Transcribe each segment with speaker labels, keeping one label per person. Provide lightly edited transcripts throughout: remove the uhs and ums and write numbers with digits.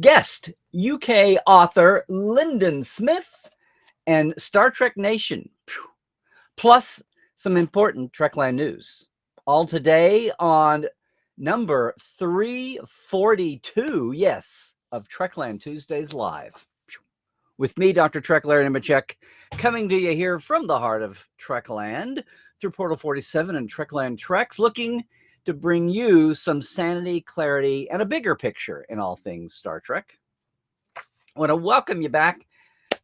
Speaker 1: Guest, UK author Lyndon Smith, and Star Trek Nation. Plus some important Trekland news. All today on number 342, yes, of Trekland Tuesdays Live. With me, Dr. Trek Larry Nemecek, coming to you here from the heart of Trekland through Portal 47 and Trekland Treks, looking to bring you some sanity, clarity, and a bigger picture in all things Star Trek. I want to welcome you back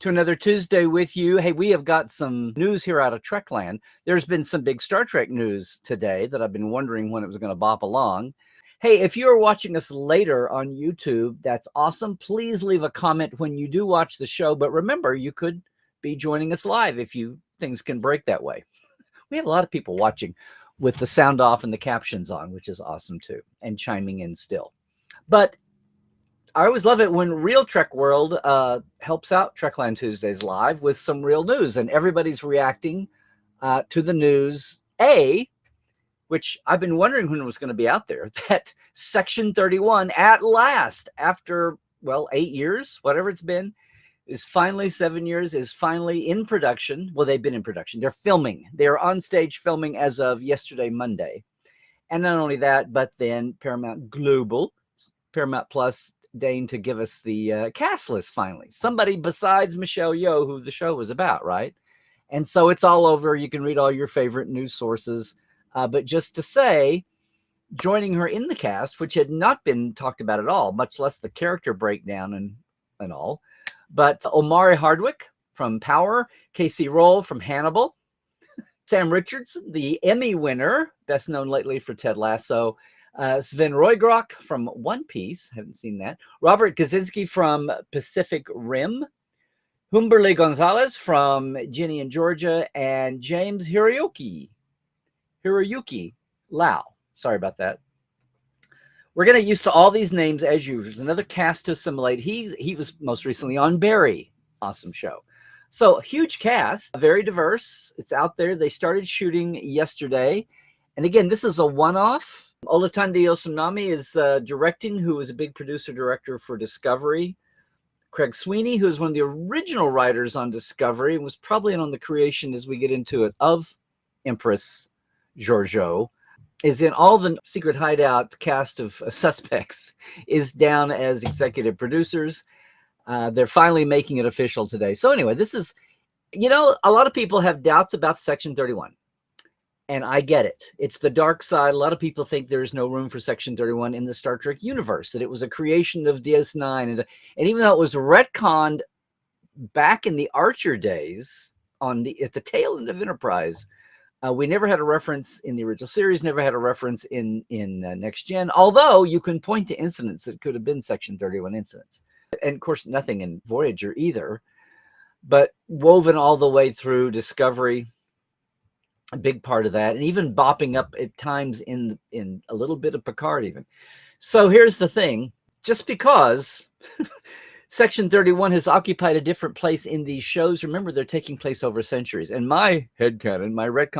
Speaker 1: to another Tuesday with you. Hey, we have got some news here out of Trekland. There's been some big Star Trek news today that I've been wondering when it was going to bop along. Hey, if you are watching us later on YouTube, that's awesome. Please leave a comment when you do watch the show. But remember, you could be joining us live if things can break that way. We have a lot of people watching with the sound off and the captions on, which is awesome too, and chiming in still. But I always love it when Real Trek World helps out Trekland Tuesdays Live with some real news, and everybody's reacting to the news, which I've been wondering when it was going to be out there, that Section 31 at last, after, 8 years, whatever it's been, is finally 7 years, is finally in production. Well, they've been in production. They're filming. They're on stage filming as of yesterday, Monday. And not only that, but then Paramount Global, Paramount Plus, deigned to give us the cast list finally. Somebody besides Michelle Yeoh, who the show was about, right? And so it's all over. You can read all your favorite news sources. But just to say, joining her in the cast, which had not been talked about at all, much less the character breakdown and all, but Omari Hardwick from Power, Casey Roll from Hannibal, Sam Richardson, the Emmy winner, best known lately for Ted Lasso, Sven Roygrok from One Piece, haven't seen that, Robert Kaczynski from Pacific Rim, Humberly Gonzalez from Ginny and Georgia, and James Hiroyuki Lau. Sorry about that. We're going to get used to all these names as usual. There's another cast to assimilate. He was most recently on Barry. Awesome show. So huge cast, very diverse. It's out there. They started shooting yesterday. And again, this is a one-off. Olatunde Osunami is directing, who was a big producer-director for Discovery. Craig Sweeney, who is one of the original writers on Discovery, and was probably in on the creation, as we get into it, of Empress Georgiou, is in all the Secret Hideout cast of suspects, is down as executive producers. They're finally making it official today. So anyway, this is, a lot of people have doubts about Section 31. And I get it. It's the dark side. A lot of people think there's no room for Section 31 in the Star Trek universe, that it was a creation of DS9. And even though it was retconned back in the Archer days at the tail end of Enterprise, we never had a reference in the original series, never had a reference in Next Gen, although you can point to incidents that could have been Section 31 incidents. And of course, nothing in Voyager either, but woven all the way through Discovery, a big part of that, and even bopping up at times in a little bit of Picard even. So here's the thing, just because Section 31 has occupied a different place in these shows, remember, they're taking place over centuries. And my headcanon,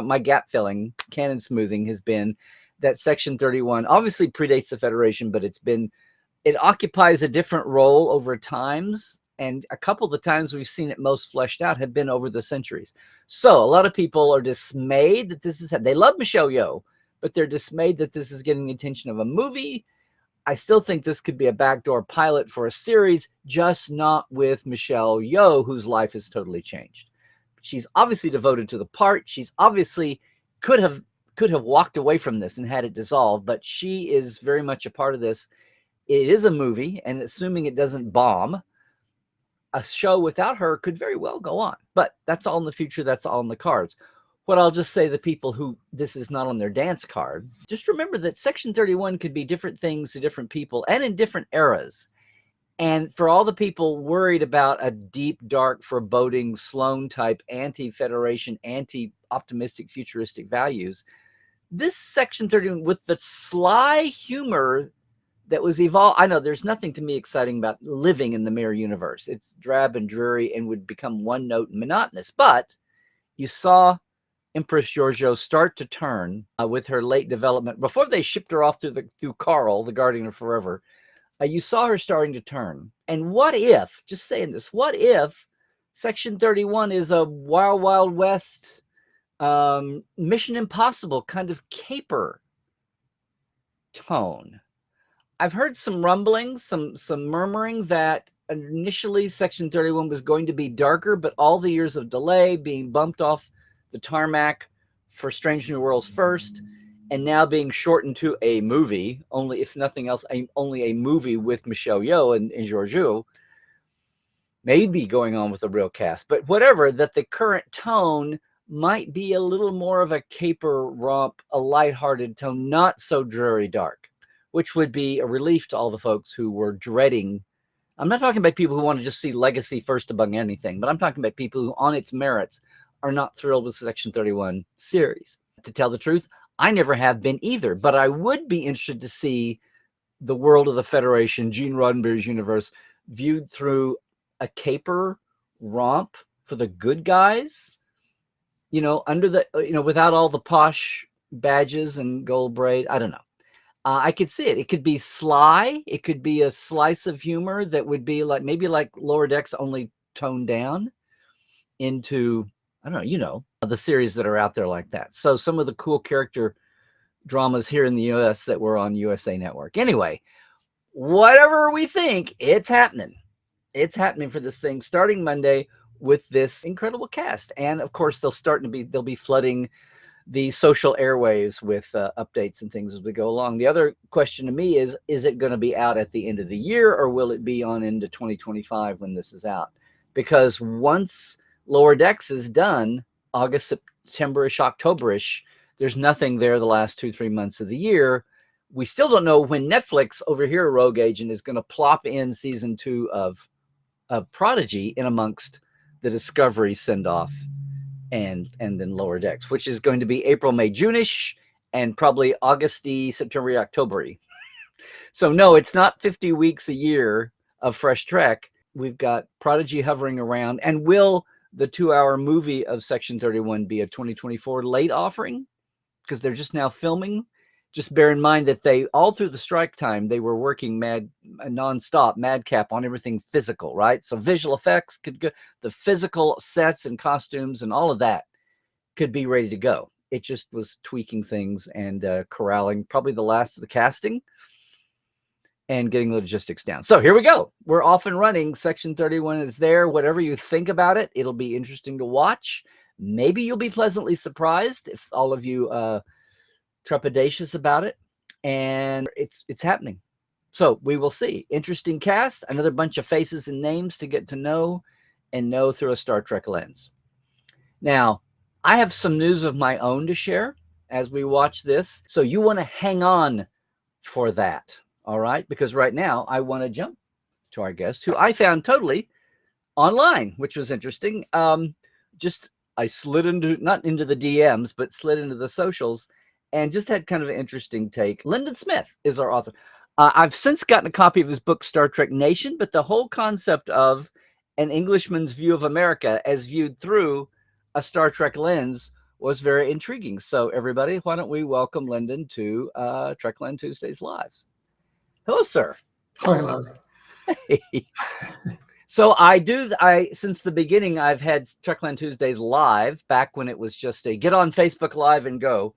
Speaker 1: my gap-filling, canon smoothing has been that Section 31 obviously predates the Federation, but it occupies a different role over times. And a couple of the times we've seen it most fleshed out have been over the centuries. So a lot of people are dismayed that they love Michelle Yeoh, but they're dismayed that this is getting the attention of a movie. I still think this could be a backdoor pilot for a series, just not with Michelle Yeoh, whose life has totally changed. She's obviously devoted to the part. She's obviously could have walked away from this and had it dissolved, but she is very much a part of this. It is a movie, and assuming it doesn't bomb, a show without her could very well go on. But that's all in the future. That's all in the cards. What I'll just say, the people who this is not on their dance card, just remember that Section 31 could be different things to different people and in different eras. And for all the people worried about a deep, dark, foreboding, Sloan-type, anti-Federation, anti-optimistic, futuristic values, this Section 31, with the sly humor that was evolved, I know there's nothing to me exciting about living in the mirror universe. It's drab and dreary and would become one note and monotonous. But you saw Empress Georgiou start to turn with her late development before they shipped her off through Carl, the Guardian of Forever. you saw her starting to turn. And what if, just saying this, what if Section 31 is a Wild Wild West Mission Impossible kind of caper tone? I've heard some rumblings, some murmuring that initially Section 31 was going to be darker, but all the years of delay, being bumped off the tarmac for Strange New Worlds first, and now being shortened to a movie, only if nothing else, only a movie with Michelle Yeoh and Georgiou, maybe going on with a real cast. But whatever, that the current tone might be a little more of a caper romp, a lighthearted tone, not so dreary dark, which would be a relief to all the folks who were dreading. I'm not talking about people who want to just see legacy first above anything, but I'm talking about people who, on its merits, are not thrilled with Section 31 series. To tell the truth, I never have been either, but I would be interested to see the world of the Federation, Gene Roddenberry's universe, viewed through a caper romp for the good guys, under the, without all the posh badges and gold braid. I don't know. I could see it. It could be sly. It could be a slice of humor that would be like, maybe like Lower Decks, only toned down into, I don't know, the series that are out there like that. So some of the cool character dramas here in the US that were on USA Network. Anyway, whatever we think, it's happening. It's happening for this thing starting Monday with this incredible cast. And of course, they'll be flooding the social airwaves with updates and things as we go along. The other question to me is it going to be out at the end of the year, or will it be on into 2025 when this is out? Because once Lower Decks is done, August, September-ish, October-ish, there's nothing there the last 2-3 months of the year. We still don't know when Netflix over here, Rogue Agent, is going to plop in season 2 of Prodigy in amongst the Discovery send-off and then Lower Decks, which is going to be April, May, June-ish, and probably August-y, September-y, October-y. So no, it's not 50 weeks a year of fresh Trek. We've got Prodigy hovering around. And will the 2-hour movie of Section 31 be a 2024 late offering? Because they're just now filming. Just bear in mind that they, all through the strike time, they were working nonstop, madcap on everything physical, right? So visual effects could go, the physical sets and costumes and all of that could be ready to go. It just was tweaking things and corralling probably the last of the casting and getting the logistics down. So here we go. We're off and running. Section 31 is there. Whatever you think about it, it'll be interesting to watch. Maybe you'll be pleasantly surprised if all of you trepidatious about it, and it's happening. So we will see. Interesting cast, another bunch of faces and names to get to know and know through a Star Trek lens. Now, I have some news of my own to share as we watch this. So you want to hang on for that, all right? Because right now I want to jump to our guest, who I found totally online, which was interesting. I slid into, not into the DMs, but slid into the socials and just had kind of an interesting take. Lyndon Smith is our author. I've since gotten a copy of his book, Star Trek Nation, but the whole concept of an Englishman's view of America as viewed through a Star Trek lens was very intriguing. So everybody, why don't we welcome Lyndon to Trekland Tuesdays Live. Hello, sir.
Speaker 2: Hi, Larry.
Speaker 1: Hey. So since the beginning, I've had Trekland Tuesdays Live back when it was just a get on Facebook Live and go.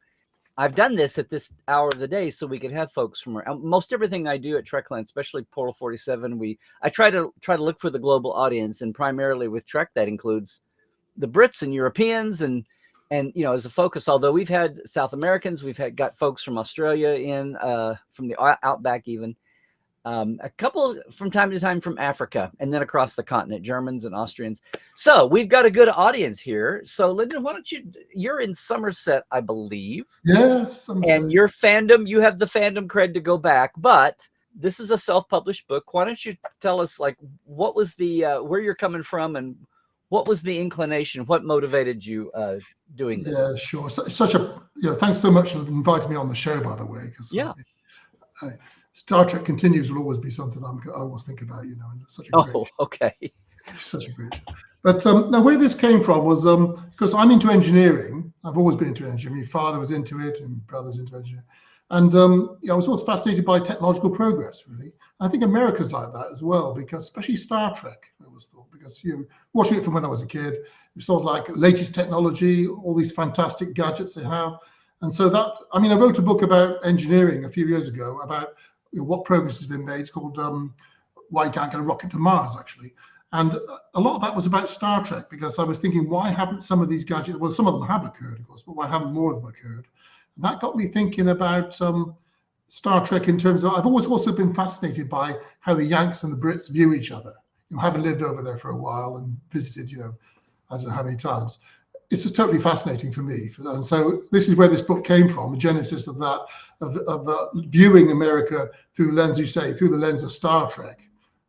Speaker 1: I've done this at this hour of the day so we could have folks from most everything I do at Trekland, especially Portal 47. I try to look for the global audience, and primarily with Trek, that includes the Brits and Europeans and as a focus. Although we've had South Americans, got folks from Australia in, from the outback even. A couple from time to time from Africa, and then across the continent, Germans and Austrians. So we've got a good audience here. So Lyndon, why don't you're in Somerset, I believe.
Speaker 2: Yes.
Speaker 1: And your fandom, you have the fandom cred to go back, but this is a self-published book. Why don't you tell us, like, what was the, where you're coming from and what was the inclination? What motivated you doing this?
Speaker 2: Yeah, sure. So, such a, thanks so much for inviting me on the show, by the way.
Speaker 1: Yeah.
Speaker 2: Star Trek Continues will always be something I always think about, and it's such a great show.
Speaker 1: Okay.
Speaker 2: Such a great show. But now where this came from was because I'm into engineering. I've always been into engineering. My father was into it and brother's into engineering. And I was always fascinated by technological progress, really. And I think America's like that as well, because especially Star Trek, I always thought, because watching it from when I was a kid, it sounds like latest technology, all these fantastic gadgets they have. And so I wrote a book about engineering a few years ago about what progress has been made. It's called Why You Can't Get a Rocket to Mars, actually. And a lot of that was about Star Trek, because I was thinking, why haven't some of these gadgets, well, some of them have occurred, of course, but why haven't more of them occurred? And that got me thinking about Star Trek in terms of, I've always also been fascinated by how the Yanks and the Brits view each other. Having lived over there for a while and visited, I don't know how many times. It's just totally fascinating for me. And so this is where this book came from, the genesis of that, of viewing America through the lens, you say, through the lens of Star Trek.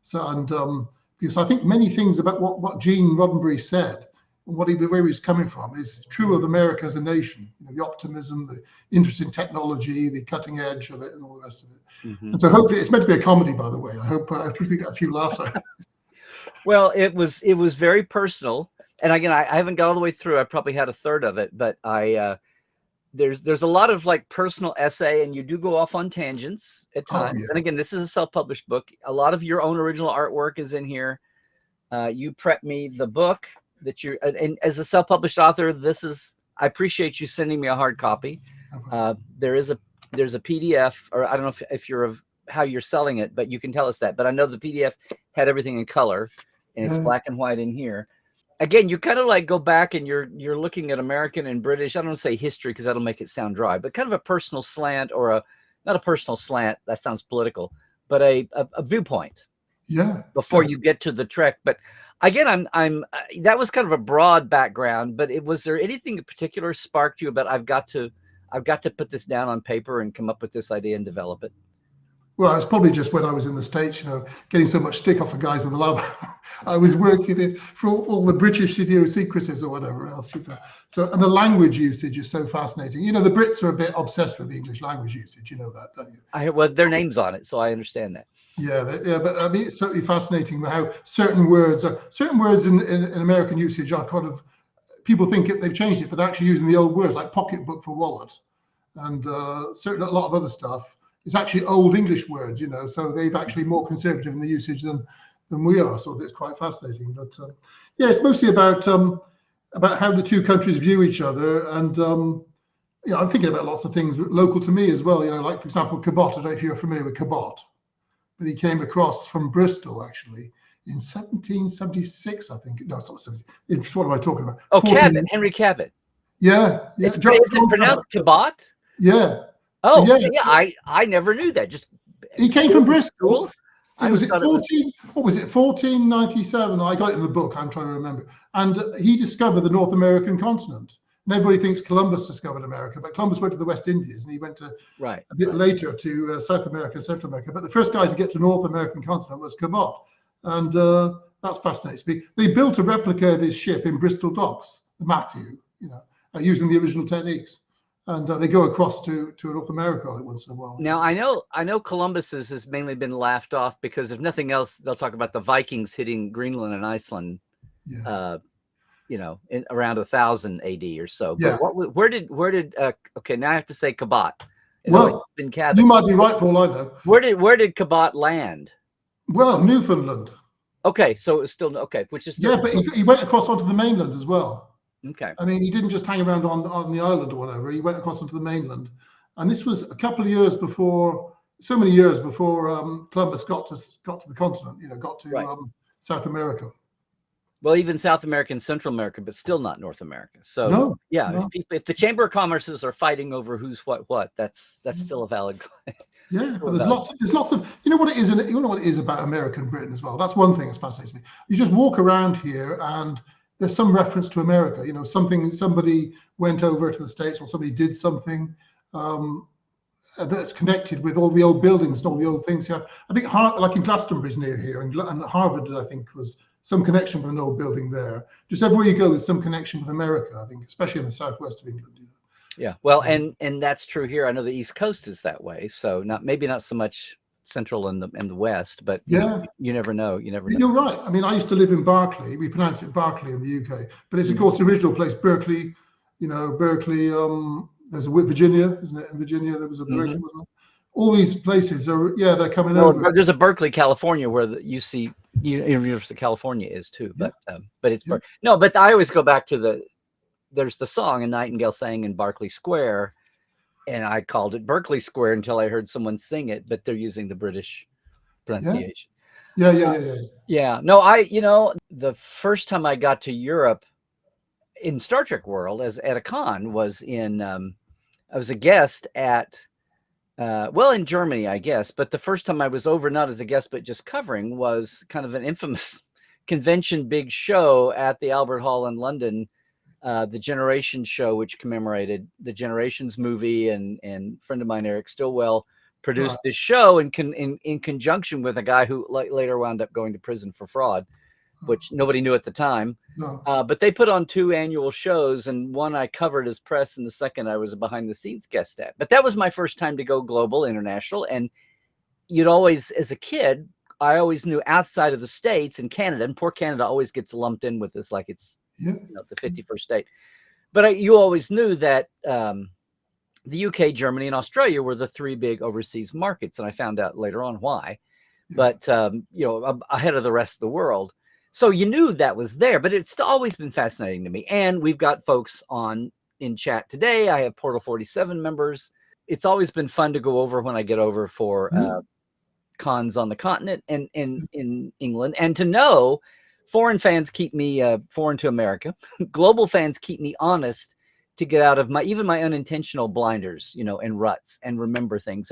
Speaker 2: So, and because I think many things about what Gene Roddenberry said, and where he was coming from, is true of America as a nation. The optimism, the interest in technology, the cutting edge of it, and all the rest of it. Mm-hmm. And so hopefully, it's meant to be a comedy, by the way. I hope we get a few laughs out of it.
Speaker 1: Well, it was very personal. And again, I haven't got all the way through. I probably had a third of it, but there's a lot of like personal essay, and you do go off on tangents at times. Oh, yeah. And again, this is a self-published book. A lot of your own original artwork is in here. You prepped me the book that and as a self-published author, I appreciate you sending me a hard copy. Okay. There's a PDF, or I don't know if you're how you're selling it, but you can tell us that. But I know the PDF had everything in color, and it's black and white in here. Again, you kind of like go back and you're looking at American and British, I don't want to say history because that'll make it sound dry, but kind of a personal slant, or not a personal slant, that sounds political, but a viewpoint.
Speaker 2: Yeah.
Speaker 1: Before you get to the Trek. But again, I'm that was kind of a broad background, but was there anything in particular sparked you about I've got to put this down on paper and come up with this idea and develop it?
Speaker 2: Well, it's probably just when I was in the States, getting so much stick off the guys in the lab. I was working for all the British idiosyncrasies or whatever else. So, and the language usage is so fascinating. The Brits are a bit obsessed with the English language usage. You know that, don't you?
Speaker 1: Well, their name's on it, so I understand that.
Speaker 2: Yeah, but I mean, it's certainly fascinating how certain words in American usage are kind of, people think they've changed it, but they're actually using the old words, like pocketbook for wallet, and certainly a lot of other stuff. It's actually old English words, so they've actually more conservative in the usage than we are. So it's quite fascinating. But yeah, it's mostly about how the two countries view each other, and I'm thinking about lots of things local to me as well. Like for example, Cabot. I don't know if you're familiar with Cabot, but he came across from Bristol actually in 1776, I think. No, it's not 70. What am I talking about?
Speaker 1: Oh, Cabot, Henry Cabot.
Speaker 2: Yeah.
Speaker 1: Is it pronounced Cabot?
Speaker 2: Yeah.
Speaker 1: Oh, yeah. I never knew that. Just
Speaker 2: he came from Bristol. Was it 1497? I got it in the book. I'm trying to remember. And he discovered the North American continent. And everybody thinks Columbus discovered America, but Columbus went to the West Indies, and he went to a bit later to South America, Central America. But the first guy to get to North American continent was Cabot, and that's fascinating. They built a replica of his ship in Bristol docks, the Matthew, using the original techniques. And they go across to North America once in a while.
Speaker 1: Now I know Columbus's has mainly been laughed off because if nothing else, they'll talk about the Vikings hitting Greenland and Iceland, in around 1000 AD or so. But where did okay, now I have to say Cabot.
Speaker 2: Well, it's been Cabot. You might be right for all I know.
Speaker 1: Where did Cabot land?
Speaker 2: Well, Newfoundland.
Speaker 1: Okay, so it was still okay, which is still
Speaker 2: but he went across onto the mainland as well.
Speaker 1: Okay.
Speaker 2: I mean, he didn't just hang around on the island or whatever. He went across onto the mainland, and this was a couple of years before, so many years before Columbus got to the continent. Got to South America.
Speaker 1: Well, even South America and Central America, but still not North America. So if the Chamber of Commerces are fighting over who's what, that's still a valid claim.
Speaker 2: Yeah, but there's lots of what it is, and what it is about American Britain as well. That's one thing that fascinates me. You just walk around here and there's some reference to America, somebody went over to the States or somebody did something that's connected with all the old buildings and all the old things here. I think like in Glastonbury's near here, and Harvard, I think, was some connection with an old building there. Just everywhere you go, there's some connection with America, I think, especially in the southwest of England.
Speaker 1: Yeah, well, and that's true here. I know the East Coast is that way, so maybe not so much Central and the West, but you never know.
Speaker 2: You're right. I mean, I used to live in Berkeley. We pronounce it Berkeley in the UK, but it's of course the original place, Berkeley. Berkeley, There's a Virginia, isn't it? In Virginia, there was a break,
Speaker 1: Mhm.
Speaker 2: wasn't it? All these places are, yeah, they're coming
Speaker 1: Well,
Speaker 2: over.
Speaker 1: there's a Berkeley, California, where the UC University of California is too.
Speaker 2: Yeah,
Speaker 1: But it's
Speaker 2: yeah,
Speaker 1: no. But I always go back to there's the song "A Nightingale Sang in Berkeley Square," and I called it Berkeley Square until I heard someone sing it, but they're using the British
Speaker 2: yeah,
Speaker 1: pronunciation.
Speaker 2: yeah, yeah, yeah, yeah.
Speaker 1: Yeah, no, the first time I got to Europe in Star Trek world as at a con was in I was a guest at in Germany, I guess, but the first time I was over not as a guest but just covering was kind of an infamous convention big show at the Albert Hall in London, the Generations show, which commemorated the Generations movie, and a friend of mine, Eric Stillwell,
Speaker 2: Right.
Speaker 1: produced this show in conjunction with a guy who later wound up going to prison for fraud, which nobody knew at the time.
Speaker 2: No.
Speaker 1: But they put on 2 annual shows, and one I covered as press, and the second I was a behind-the-scenes guest at. But that was my first time to go global, international, and you'd always, as a kid, I always knew outside of the States and Canada, and poor Canada always gets lumped in with this like it's
Speaker 2: Yeah.
Speaker 1: the 51st state. But you always knew that the UK, Germany, and Australia were the 3 big overseas markets, and I found out later on why.
Speaker 2: Yeah.
Speaker 1: But ahead of the rest of the world. So you knew that was there, but it's always been fascinating to me. And we've got folks on in chat today. I have Portal 47 members. It's always been fun to go over when I get over for cons on the continent and in England, and to know foreign fans keep me foreign to America. Global fans keep me honest to get out of even my unintentional blinders, and ruts, and remember things.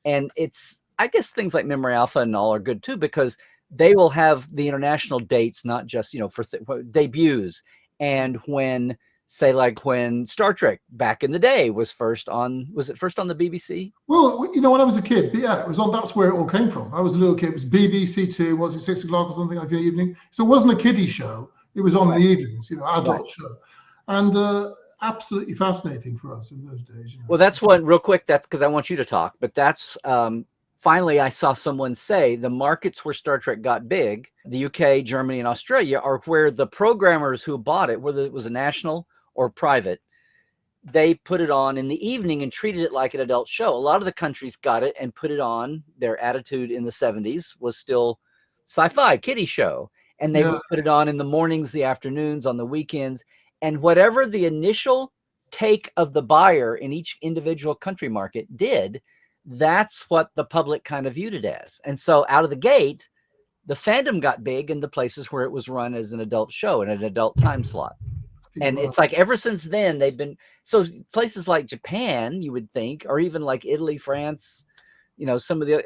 Speaker 1: And it's, I guess things like Memory Alpha and all are good too, because they will have the international dates, not just, for debuts. And when, say, like when Star Trek back in the day was it first on the BBC?
Speaker 2: Well, when I was a kid, yeah, it was on. That's where it all came from. I was a little kid. It was BBC Two. Was it 6 o'clock or something like the evening? So it wasn't a kiddie show. It was on in the evenings. Adult show, and absolutely fascinating for us in those days.
Speaker 1: Well, that's what, real quick. That's because I want you to talk. But that's finally, I saw someone say the markets where Star Trek got big, the UK, Germany, and Australia, are where the programmers who bought it, whether it was a national or private, they put it on in the evening and treated it like an adult show. A lot of the countries got it and put it on. Their attitude in the 70s was still sci-fi, kiddie show. And they would put it on in the mornings, the afternoons, on the weekends. And whatever the initial take of the buyer in each individual country market did, that's what the public kind of viewed it as. And so out of the gate, the fandom got big in the places where it was run as an adult show in an adult time slot. And it's like ever since then, they've been, so places like Japan, you would think, or even like Italy, France, some of the,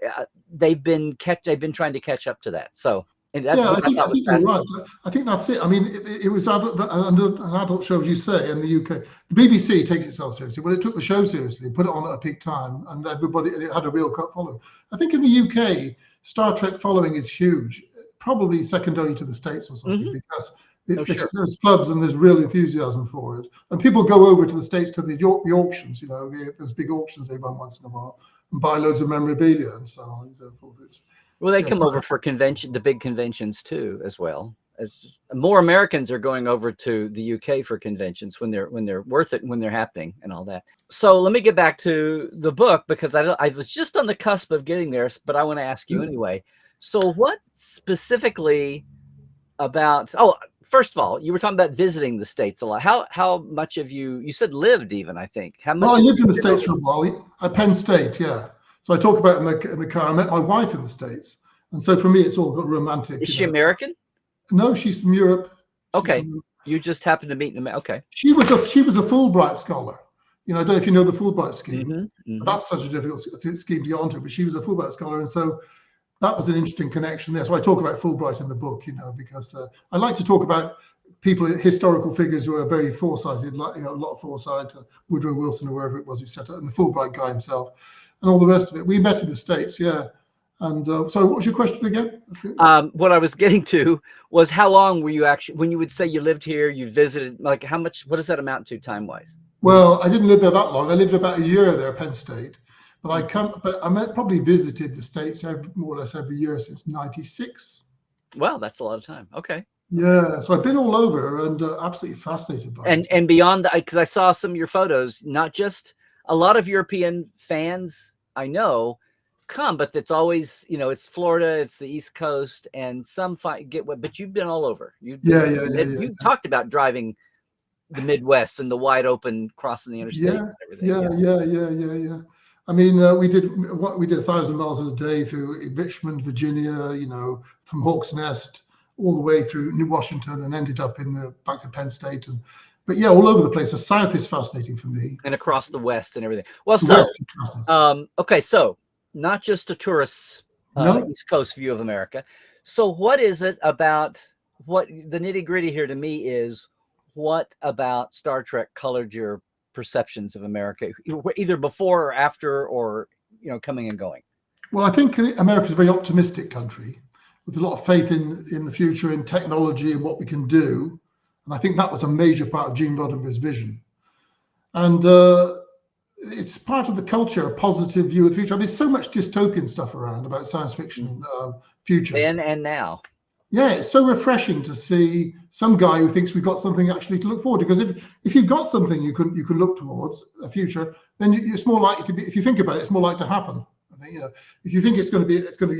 Speaker 1: they've been trying to catch up to that. So, and that's
Speaker 2: I think you're right. I think that's it. I mean, it was an adult show, as you say, in the UK. The BBC takes itself seriously. Well, it took the show seriously, put it on at a peak time, and it had a real cult following. I think in the UK, Star Trek following is huge, probably second only to the States or something, because there's clubs and there's real enthusiasm for it. And people go over to the States to the auctions, those big auctions they run once in a while, and buy loads of memorabilia and so on and so forth.
Speaker 1: Well, they come over for the big conventions too, as well. As more Americans are going over to the UK for conventions when they're worth it and when they're happening and all that. So let me get back to the book, because I was just on the cusp of getting there, but I want to ask you anyway. So what specifically about? Oh, first of all, you were talking about visiting the States a lot. How much have you said lived even? I think how much?
Speaker 2: Well, I lived in the States for a while at Penn State, yeah. So I talk about it in the car. I met my wife in the States, and so for me, it's all got romantic.
Speaker 1: Is she American?
Speaker 2: No, she's from Europe.
Speaker 1: Okay, you just happened to meet in America. Okay.
Speaker 2: She was a Fulbright scholar. I don't know if you know the Fulbright scheme. That's such a difficult scheme to get onto, but she was a Fulbright scholar, and so that was an interesting connection there. So I talk about Fulbright in the book, because I like to talk about people, historical figures who are very foresighted, like a lot of foresight, Woodrow Wilson or wherever it was who set up, and the Fulbright guy himself, and all the rest of it. We met in the States, yeah. And so what was your question again?
Speaker 1: What I was getting to was, how long were you actually, when you would say you lived here, you visited, like how much, what does that amount to time-wise?
Speaker 2: Well, I didn't live there that long. I lived about a year there at Penn State, but I probably visited the States more or less every year since '96.
Speaker 1: Wow, that's a lot of time. Okay.
Speaker 2: Yeah, so I've been all over and absolutely fascinated by it.
Speaker 1: And beyond that, because I saw some of your photos, not just a lot of European fans I know come, but it's always, it's Florida, it's the East Coast, and some get what, but you've been all over. You've been, you talked about driving the Midwest and the wide open crossing the interstates and everything.
Speaker 2: Yeah. I mean, we did 1,000 miles in a day through Richmond, Virginia, from Hawks Nest all the way through New Washington and ended up back to Penn State. But yeah, all over the place. The South is fascinating for me.
Speaker 1: And across the West and everything. Well, so, okay, so not just a tourist's East Coast view of America. So what is it about, what the nitty gritty here to me is, what about Star Trek colored your perceptions of America, either before or after, or, coming and going?
Speaker 2: Well, I think America's a very optimistic country with a lot of faith in the future, in technology and what we can do. And I think that was a major part of Gene Roddenberry's vision. And it's part of the culture, a positive view of the future. I mean, there's so much dystopian stuff around about science fiction futures.
Speaker 1: Then and now.
Speaker 2: Yeah, it's so refreshing to see some guy who thinks we've got something actually to look forward to. Because if you've got something you can look towards, a future, then it's more likely to be. If you think about it, it's more likely to happen. I think, if you think your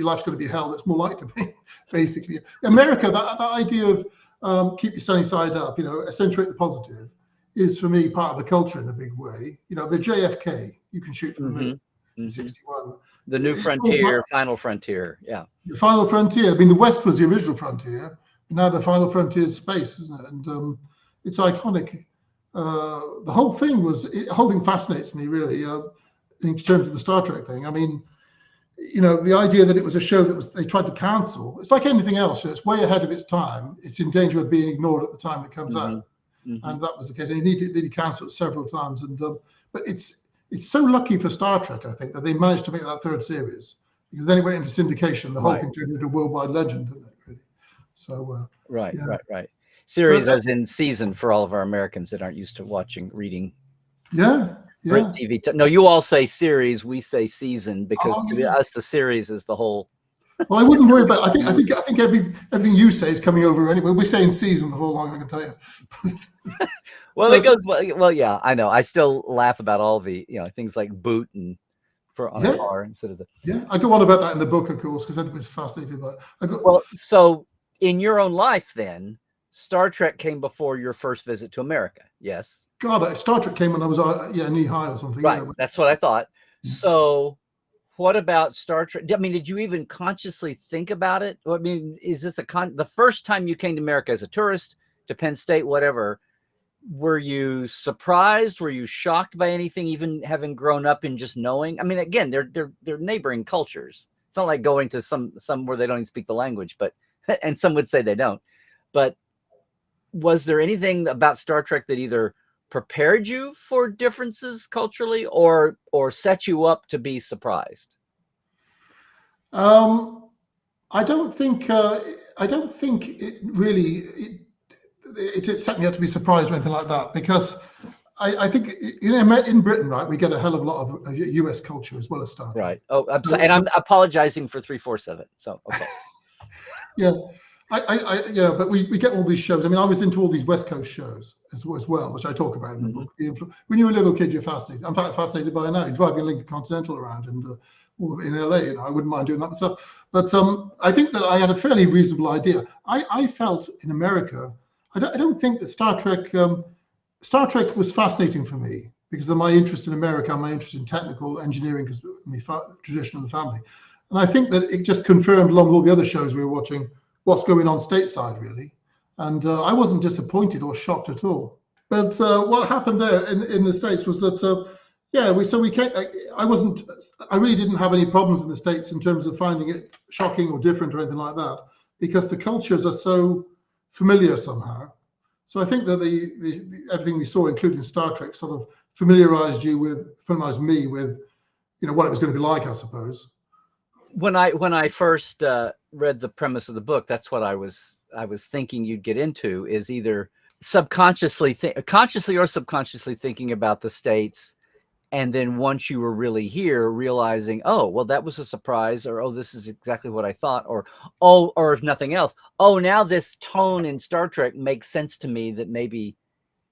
Speaker 2: life's going to be hell, it's more likely to be. Basically, America, that idea of keep your sunny side up, accentuate the positive, is for me part of the culture in a big way. The JFK, you can shoot from the moon. 61.
Speaker 1: The new frontier, final frontier. Yeah.
Speaker 2: The final frontier. I mean, the West was the original frontier. Now the final frontier is space, isn't it? And it's iconic. The whole thing fascinates me really in terms of the Star Trek thing. I mean, the idea that it was a show that they tried to cancel. It's like anything else. It's way ahead of its time. It's in danger of being ignored at the time it comes out. And that was the case. And he needed cancelled several times. And but it's so lucky for Star Trek, I think, that they managed to make that third series, because then it went into syndication. The whole thing turned into a worldwide legend, didn't it? Really. So
Speaker 1: right. Series, as in season, for all of our Americans that aren't used to reading.
Speaker 2: Yeah.
Speaker 1: Brit TV. No, you all say series, we say season, because to us the series is the whole.
Speaker 2: Well, I wouldn't worry about. I think everything you say is coming over anyway. We're saying season before long, I can tell you.
Speaker 1: Well, it goes well. Yeah, I know. I still laugh about all the things like boot and on a car instead of the.
Speaker 2: Yeah, I go on about that in the book, of course, because I was fascinated by it.
Speaker 1: Well, so in your own life, then Star Trek came before your first visit to America. Yes.
Speaker 2: God, Star Trek came when I was knee high or something.
Speaker 1: Right. That's what I thought. So, what about Star Trek? I mean, did you even consciously think about it? I mean, is this the first time you came to America as a tourist, to Penn State, whatever? Were you surprised? Were you shocked by anything, even having grown up in just knowing? I mean, again, they're neighboring cultures. It's not like going to some where they don't even speak the language, but and some would say they don't. But was there anything about Star Trek that either prepared you for differences culturally, or set you up to be surprised?
Speaker 2: I don't think it really it set me up to be surprised or anything like that, because I think in Britain, right, we get a hell of a lot of US culture as well as Star Trek.
Speaker 1: Right. Oh, and I'm apologizing for 347. So okay.
Speaker 2: Yeah. But we get all these shows. I mean, I was into all these West Coast shows as well, which I talk about in the book. When you're a little kid, you're fascinated. I'm fascinated by it now, driving a Lincoln Continental around and all in LA. I wouldn't mind doing that myself. But I think that I had a fairly reasonable idea. I felt in America, I don't think that Star Trek was fascinating for me because of my interest in America, my interest in technical engineering, because of my tradition of the family. And I think that it just confirmed, along with all the other shows we were watching, what's going on stateside, really. And I wasn't disappointed or shocked at all. But what happened there in the States was that, I really didn't have any problems in the States in terms of finding it shocking or different or anything like that, because the cultures are so familiar somehow. So I think that the everything we saw, including Star Trek, sort of familiarized me with, what it was going to be like, I suppose.
Speaker 1: When I first read the premise of the book, that's what I was thinking you'd get into, is either consciously or subconsciously thinking about the States And then once you were really here, realizing, oh, well, that was a surprise, or, oh, this is exactly what I thought, or, oh, or if nothing else, oh, now this tone in Star Trek makes sense to me that maybe,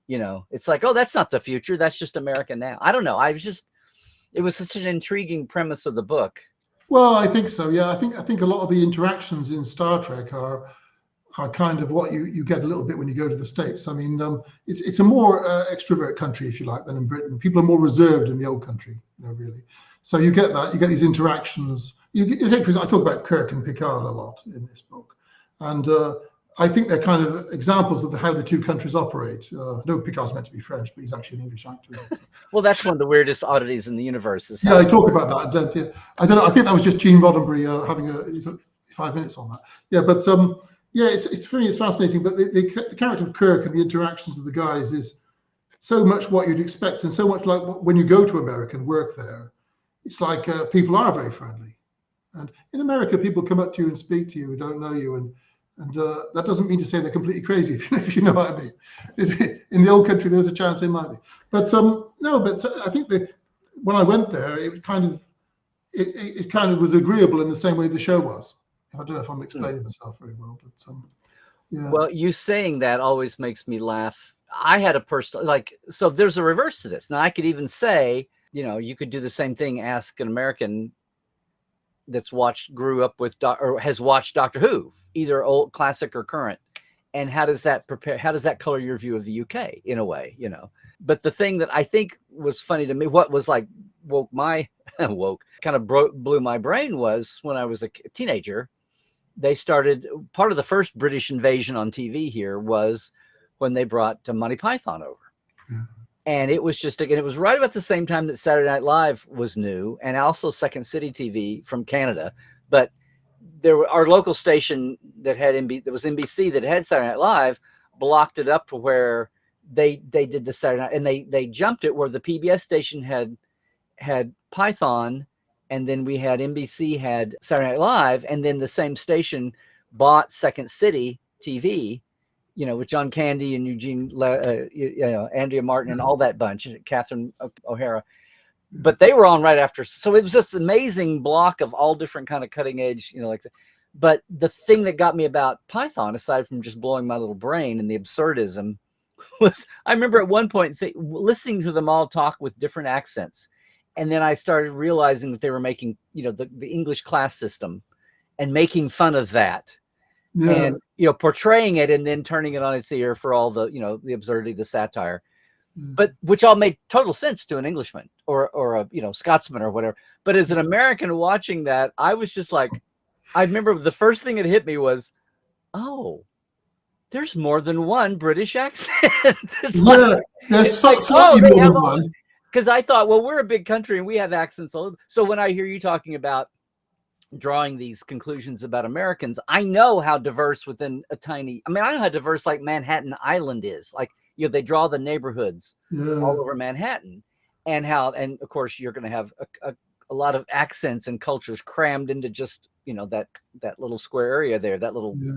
Speaker 1: it's like, oh, that's not the future. That's just America now. I don't know. It was such an intriguing premise of the book.
Speaker 2: Well, I think so. Yeah, I think a lot of the interactions in Star Trek are kind of what you get a little bit when you go to the States. I mean, it's a more extrovert country, if you like, than in Britain. People are more reserved in the old country, really. So you get that. You get these interactions. I talk about Kirk and Picard a lot in this book, and I think they're kind of examples of how the two countries operate. I know Picard's meant to be French, but he's actually an English actor.
Speaker 1: Well, that's one of the weirdest oddities in the universe.
Speaker 2: Yeah, I talk about that. I don't know. I think that was just Gene Roddenberry having 5 minutes on that. Yeah, but yeah, it's for me, it's fascinating. But the character of Kirk and the interactions of the guys is so much what you'd expect, and so much like when you go to America and work there. It's like people are very friendly, and in America, people come up to you and speak to you who don't know you, and that doesn't mean to say they're completely crazy, if you know what I mean. In the old country, there's a chance they might be, but no. But I think that when I went there, it kind of was agreeable in the same way the show was. I don't know if I'm explaining myself very well, but yeah.
Speaker 1: Well, you saying that always makes me laugh. I had a personal, so there's a reverse to this. Now I could even say, you could do the same thing. Ask an American that's grew up with, or has watched Doctor Who, either old classic or current. And how does that color your view of the UK in a way, But the thing that I think was funny to me, what was like kind of blew my brain, was when I was a teenager, they started, part of the first British invasion on TV here was when they brought Monty Python over.
Speaker 2: Yeah.
Speaker 1: And it was just, again, it was right about the same time that Saturday Night Live was new, and also Second City TV from Canada. But our local station that was NBC, that had Saturday Night Live, blocked it up to where they did the Saturday Night, and they jumped it where the PBS station had Python, and then we had NBC had Saturday Night Live, and then the same station bought Second City TV, with John Candy and Eugene, Andrea Martin and all that bunch, Catherine O'Hara. But they were on right after. So it was just an amazing block of all different kind of cutting edge, like that. But the thing that got me about Python, aside from just blowing my little brain and the absurdism, was I remember at one point listening to them all talk with different accents. And then I started realizing that they were making, the English class system and making fun of that. Yeah. And, portraying it and then turning it on its ear for all the, the absurdity, the satire. But which all made total sense to an Englishman or a Scotsman or whatever. But as an American watching that, I was just like, I remember the first thing that hit me was, oh, there's more than one British accent.
Speaker 2: There's slightly more than one.
Speaker 1: Because I thought, well, we're a big country and we have accents. So when I hear you talking about drawing these conclusions about Americans, I know how diverse within I know how diverse like Manhattan Island is. Like, they draw the neighborhoods all over Manhattan, and of course you're going to have a lot of accents and cultures crammed into just, that little square area there, that little. Yeah.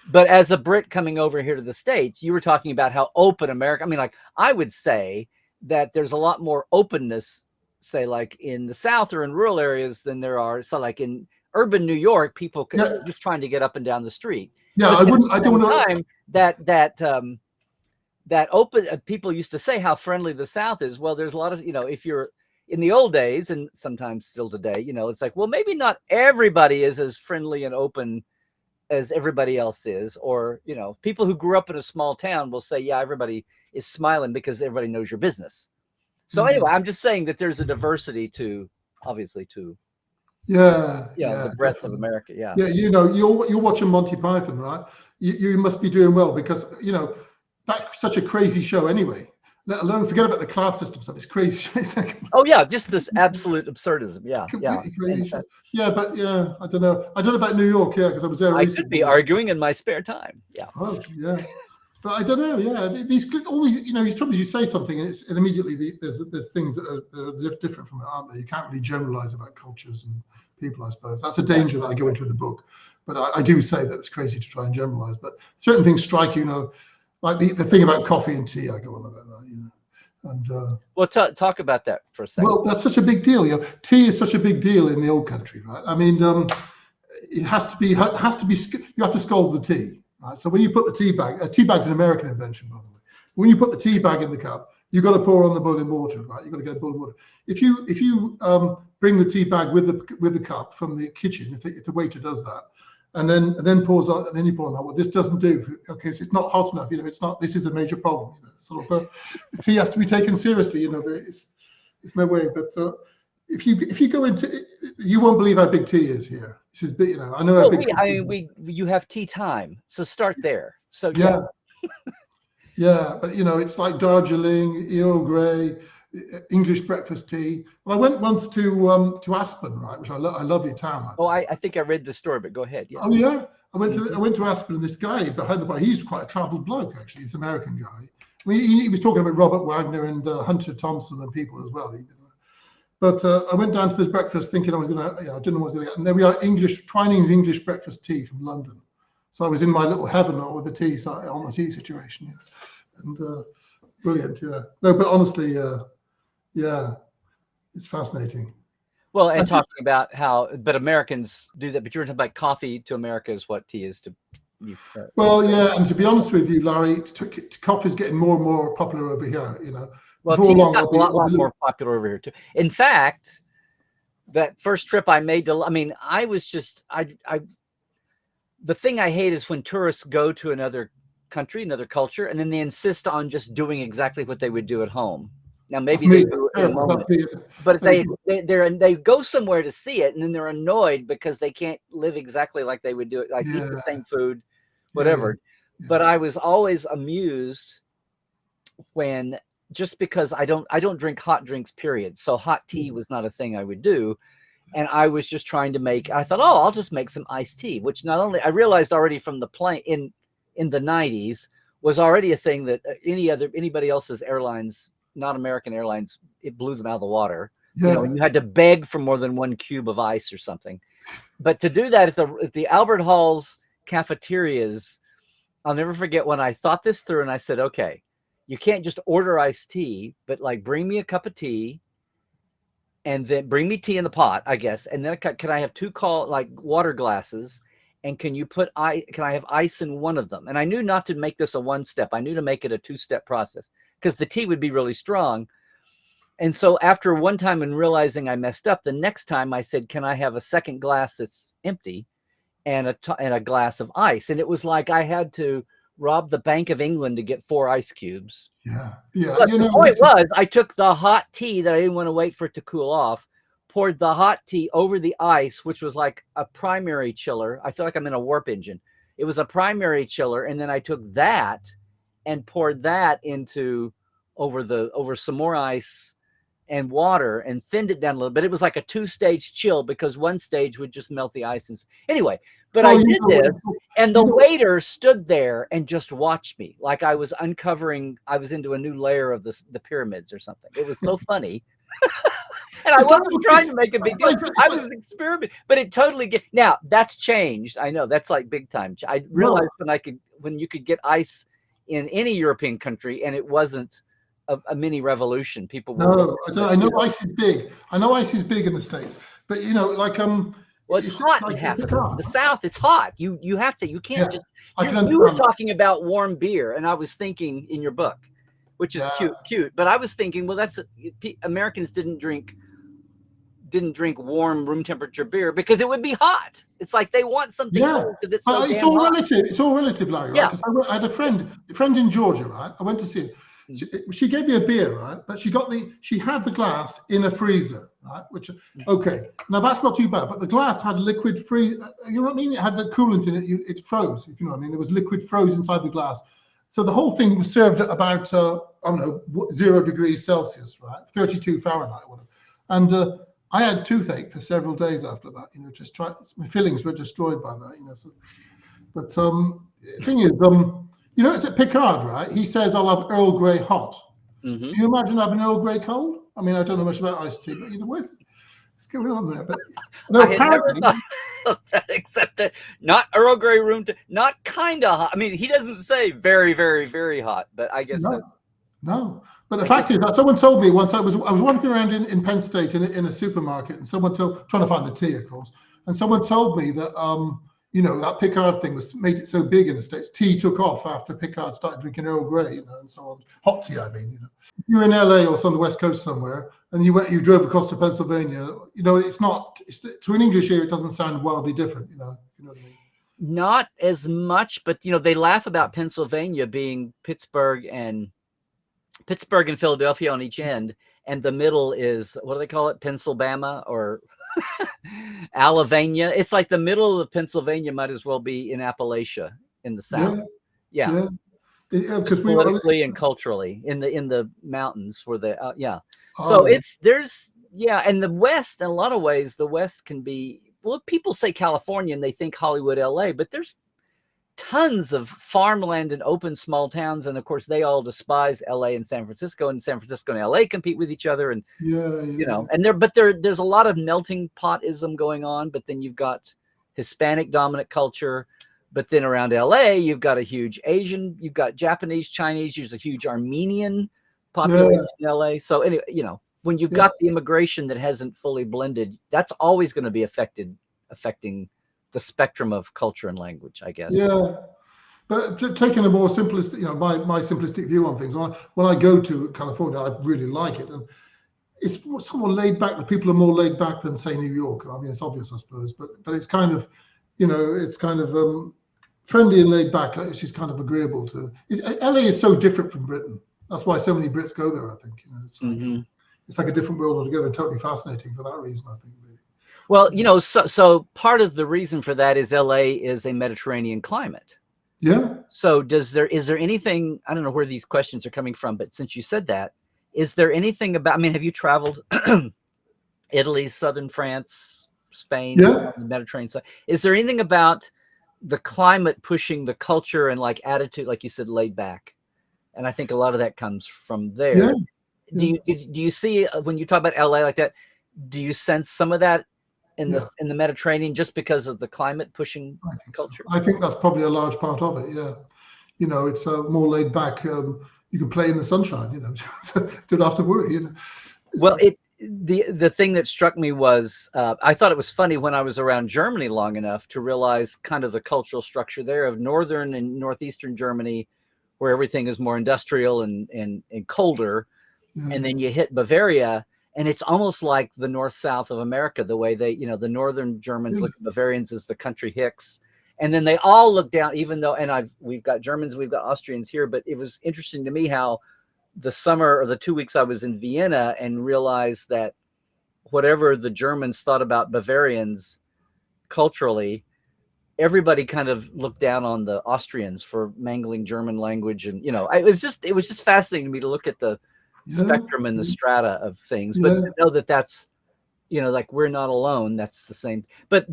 Speaker 1: But as a Brit coming over here to the States, you were talking about how open America. I would say that there's a lot more openness, say like in the South or in rural areas, than there are. So like in urban New York, people just trying to get up and down the street.
Speaker 2: Yeah, I don't know.
Speaker 1: That open, people used to say how friendly the South is. Well, there's a lot of, if you're in the old days, and sometimes still today, it's like, well, maybe not everybody is as friendly and open as everybody else is. Or, people who grew up in a small town will say, yeah, everybody is smiling because everybody knows your business. So anyway, I'm just saying that there's a diversity the breadth of America. Yeah.
Speaker 2: Yeah. You're watching Monty Python, right? You must be doing well because, that's such a crazy show anyway, let alone forget about the class system stuff. It's crazy.
Speaker 1: Oh yeah. Just this absolute absurdism. Yeah.
Speaker 2: Crazy show. Yeah. But I don't know about New York. Yeah. Because I was there recently.
Speaker 1: I could be arguing in my spare time. Yeah.
Speaker 2: Oh yeah. But I don't know. Yeah. These troubles, you say something and immediately there's things that are different from it, aren't there? You can't really generalize about cultures and people, I suppose. That's a danger that I go into in the book. But I do say that it's crazy to try and generalize. But certain things strike you, like the thing about coffee and tea, I go on about that, And
Speaker 1: Well, talk about that for a second.
Speaker 2: well, that's such a big deal. You know, tea is such a big deal in the old country, right? I mean, it has to be. You have to scald the tea, right? So when you put the tea bag's an American invention, by the way. When you put the tea bag in the cup, you've got to pour on the boiling water, right? You've got to get boiling water. If you bring the tea bag with the cup from the kitchen, if the waiter does that, and then pours on, and then you pour on that. Well, this doesn't do. Okay, so it's not hot enough. You know, it's not. This is a major problem. You know, sort of. Tea has to be taken seriously. You know, there's no way. But if you go into, you won't believe how big tea is here. This is big. You know, I know how big.
Speaker 1: You have tea time, so start there. So
Speaker 2: yeah,
Speaker 1: yes.
Speaker 2: yeah, but you know, it's like Darjeeling, Earl Grey, English breakfast tea. Well, I went once to Aspen, right, which I love your town.
Speaker 1: Oh, I think I read the story, but go ahead. Yeah.
Speaker 2: Oh yeah, I went to Aspen, and this guy behind the bar, he's quite a travelled bloke actually. He's an American guy. I mean, he was talking about Robert Wagner and Hunter Thompson and people as well. But I went down to this breakfast thinking I was gonna, I didn't know what I was gonna get, and there we are, Twining's English breakfast tea from London. So I was in my little heaven with the tea, on the tea situation, and brilliant, yeah. No, but honestly, yeah, it's fascinating.
Speaker 1: Well, and talking about but Americans do that, but you were talking about coffee to America is what tea is to you.
Speaker 2: Well, yeah, and to be honest with you, Larry, coffee is getting more and more popular over here, you know.
Speaker 1: Well, tea's got a lot more popular over here too. In fact, that first trip I made to, I mean, I was just, the thing I hate is when tourists go to another country, another culture, and then they insist on just doing exactly what they would do at home. Now, maybe they do it in a moment, but they go somewhere to see it, and then they're annoyed because they can't live exactly like they would do it, like eat the same food, whatever. Yeah. But I was always amused when, just because I don't drink hot drinks, period. So hot tea was not a thing I would do. And I was just trying to I thought, oh, I'll just make some iced tea, which not only I realized already from the plane in the 90s was already a thing that anybody else's airlines, not American Airlines, it blew them out of the water. Yeah. You know, you had to beg for more than 1 cube of ice or something. But to do that at the Albert Hall's cafeterias, I'll never forget when I thought this through and I said, okay, you can't just order iced tea, but like bring me a cup of tea and then bring me tea in the pot, I guess. And then can I have 2 water glasses? And can I have ice in one of them? And I knew not to make this a 1-step. I knew to make it a 2-step process because the tea would be really strong. And so after one time and realizing I messed up, the next time I said, can I have a second glass that's empty and a glass of ice? And it was like I had to rob the Bank of England to get 4 ice cubes.
Speaker 2: Yeah, yeah.
Speaker 1: But the point was, I took the hot tea that I didn't want to wait for it to cool off, poured the hot tea over the ice, which was like a primary chiller. I feel like I'm in a warp engine. It was a primary chiller, and then I took that and poured that over some more ice and water and thinned it down a little bit. It was like a 2-stage chill because 1 stage would just melt the ice. Anyway, but I did this, and the waiter stood there and just watched me like I was into a new layer of the pyramids or something. It was so funny. And I wasn't trying to make a big deal. I was experimenting, but it totally now that's changed. I know that's like big time. I realized when you could get ice in any European country and it wasn't a mini revolution. People
Speaker 2: I know ice is big. I know ice is big in the States, but you know, like
Speaker 1: well, it's hot in half of the South. It's hot. You can't just. You were talking about warm beer, and I was thinking in your book, which is cute. But I was thinking, well, Americans didn't drink warm room temperature beer because it would be hot. It's like they want something cold because it's so damn hot.
Speaker 2: Relative. It's all relative, Larry. Right? Yeah. I had a friend in Georgia, right? I went to see him. She gave me a beer, right? But she had the glass in a freezer, right? Which, okay, now that's not too bad. But the glass had liquid you know what I mean? It had the coolant in it. It froze, if you know what I mean. There was liquid froze inside the glass. So the whole thing was served at about, 0 degrees Celsius, right? 32 Fahrenheit, whatever. And I had toothache for several days after that. You know, my feelings were destroyed by that. You know, so, but the thing is, you know, it's at Picard, right? He says, I'll have Earl Grey hot. Mm-hmm. Can you imagine having Earl Grey cold? I mean, I don't know much about iced tea, but you know, what's going on there? But no,
Speaker 1: I had never thought of that, except that not Earl Grey room, not kind of hot. I mean, he doesn't say very, very, very hot, but I guess that's.
Speaker 2: No, But the fact is that someone told me once, I was walking around in Penn State in a supermarket, and someone trying to find the tea, of course, and someone told me that that Picard thing made it so big in the States. Tea took off after Picard started drinking Earl Grey, and so on. Hot tea, I mean. You're in LA or on the West Coast somewhere, and you drove across to Pennsylvania. To an English ear, it doesn't sound wildly different. You know what I mean?
Speaker 1: Not as much, but they laugh about Pennsylvania being Pittsburgh and Philadelphia on each end, and the middle is, what do they call it? Pennsylvania or Alabama. It's like the middle of Pennsylvania might as well be in Appalachia in the South. Yeah. Because politically and culturally in the mountains where they So and the West, in a lot of ways, the West can be, well, people say California and they think Hollywood, LA, but there's tons of farmland and open small towns, and of course they all despise LA and San Francisco, and San Francisco and LA compete with each other, and and there's a lot of melting potism going on, but then you've got Hispanic dominant culture, but then around LA you've got a huge Asian, you've got Japanese, Chinese, there's a huge Armenian population in LA. So anyway, when you've got the immigration that hasn't fully blended, that's always going to be affecting the spectrum of culture and language, I guess.
Speaker 2: Yeah, but taking a more simplistic, my simplistic view on things. When I go to California, I really like it, and it's somewhat laid back. The people are more laid back than, say, New York. I mean, it's obvious, I suppose, but it's kind of, it's kind of friendly and laid back. It's just kind of agreeable to. LA is so different from Britain. That's why so many Brits go there. I think it's like a different world altogether, and totally fascinating for that reason, I think. Really.
Speaker 1: Well, so part of the reason for that is LA is a Mediterranean climate.
Speaker 2: Yeah.
Speaker 1: So is there anything, I don't know where these questions are coming from, but since you said that, is there anything about, I mean, have you traveled Italy, southern France, Spain, the Mediterranean side? Is there anything about the climate pushing the culture and like attitude, like you said, laid back? And I think a lot of that comes from there. Do you see, when you talk about LA like that, do you sense some of that in the Mediterranean just because of the climate pushing culture?
Speaker 2: So. I think that's probably a large part of it. Yeah, it's more laid back. You can play in the sunshine. Don't have to worry.
Speaker 1: Well, the thing that struck me was I thought it was funny when I was around Germany long enough to realize kind of the cultural structure there of northern and northeastern Germany, where everything is more industrial and colder, and then you hit Bavaria. And it's almost like the north-south of America, the way they, the northern Germans look at Bavarians as the country hicks. And then they all look down, even though, and we've got Germans, we've got Austrians here, but it was interesting to me how the summer or the 2 weeks I was in Vienna and realized that whatever the Germans thought about Bavarians culturally, everybody kind of looked down on the Austrians for mangling German language. And, it was just fascinating to me to look at the spectrum and the strata of things, but to know that that's, like we're not alone. That's the same, but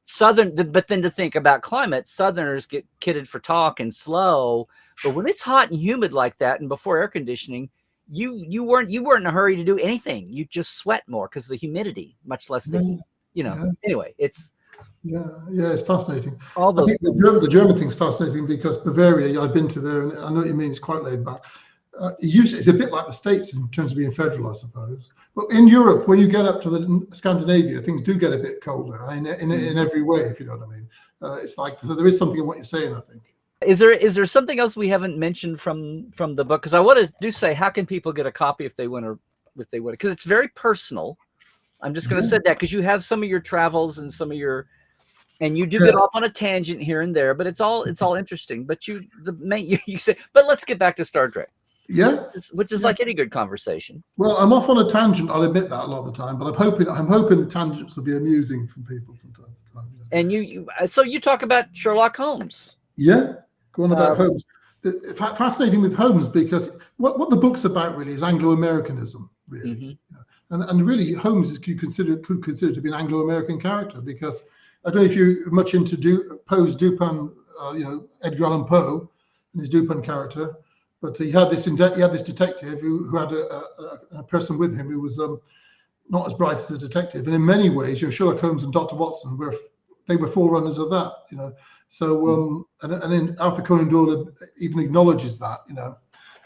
Speaker 1: Southern, but then to think about climate, Southerners get kidded for talk and slow, but when it's hot and humid like that, and before air conditioning, you weren't in a hurry to do anything. You just sweat more because of the humidity, much less the heat, anyway, it's,
Speaker 2: it's fascinating.
Speaker 1: All those
Speaker 2: the German thing's fascinating because Bavaria, I've been to there, and I know what you mean. It's quite laid back. It's a bit like the States in terms of being federal, I suppose. But in Europe, when you get up to the Scandinavia, things do get a bit colder in every way, if you know what I mean. It's like, so there is something in what you're saying, I think.
Speaker 1: Is there something else we haven't mentioned from the book? Because I want to say, how can people get a copy if they want to, because it's very personal. I'm just going to say that because you have some of your travels and some of your, and you do get off on a tangent here and there, but it's all interesting. But you say, but let's get back to Star Trek.
Speaker 2: Yeah,
Speaker 1: which is like any good conversation.
Speaker 2: Well, I'm off on a tangent. I'll admit that a lot of the time, but I'm hoping the tangents will be amusing for people from time to time.
Speaker 1: And so you talk about Sherlock Holmes.
Speaker 2: Yeah, go on about Holmes. Fascinating with Holmes because what the book's about really is Anglo-Americanism, really. And really Holmes could consider to be an Anglo-American character because I don't know if you're much into Poe's Dupin, Edgar Allan Poe and his Dupin character. But he had this detective who had a person with him who was not as bright as a detective, and in many ways, Sherlock Holmes and Dr. Watson were forerunners of that, So and then Arthur Conan Doyle even acknowledges that,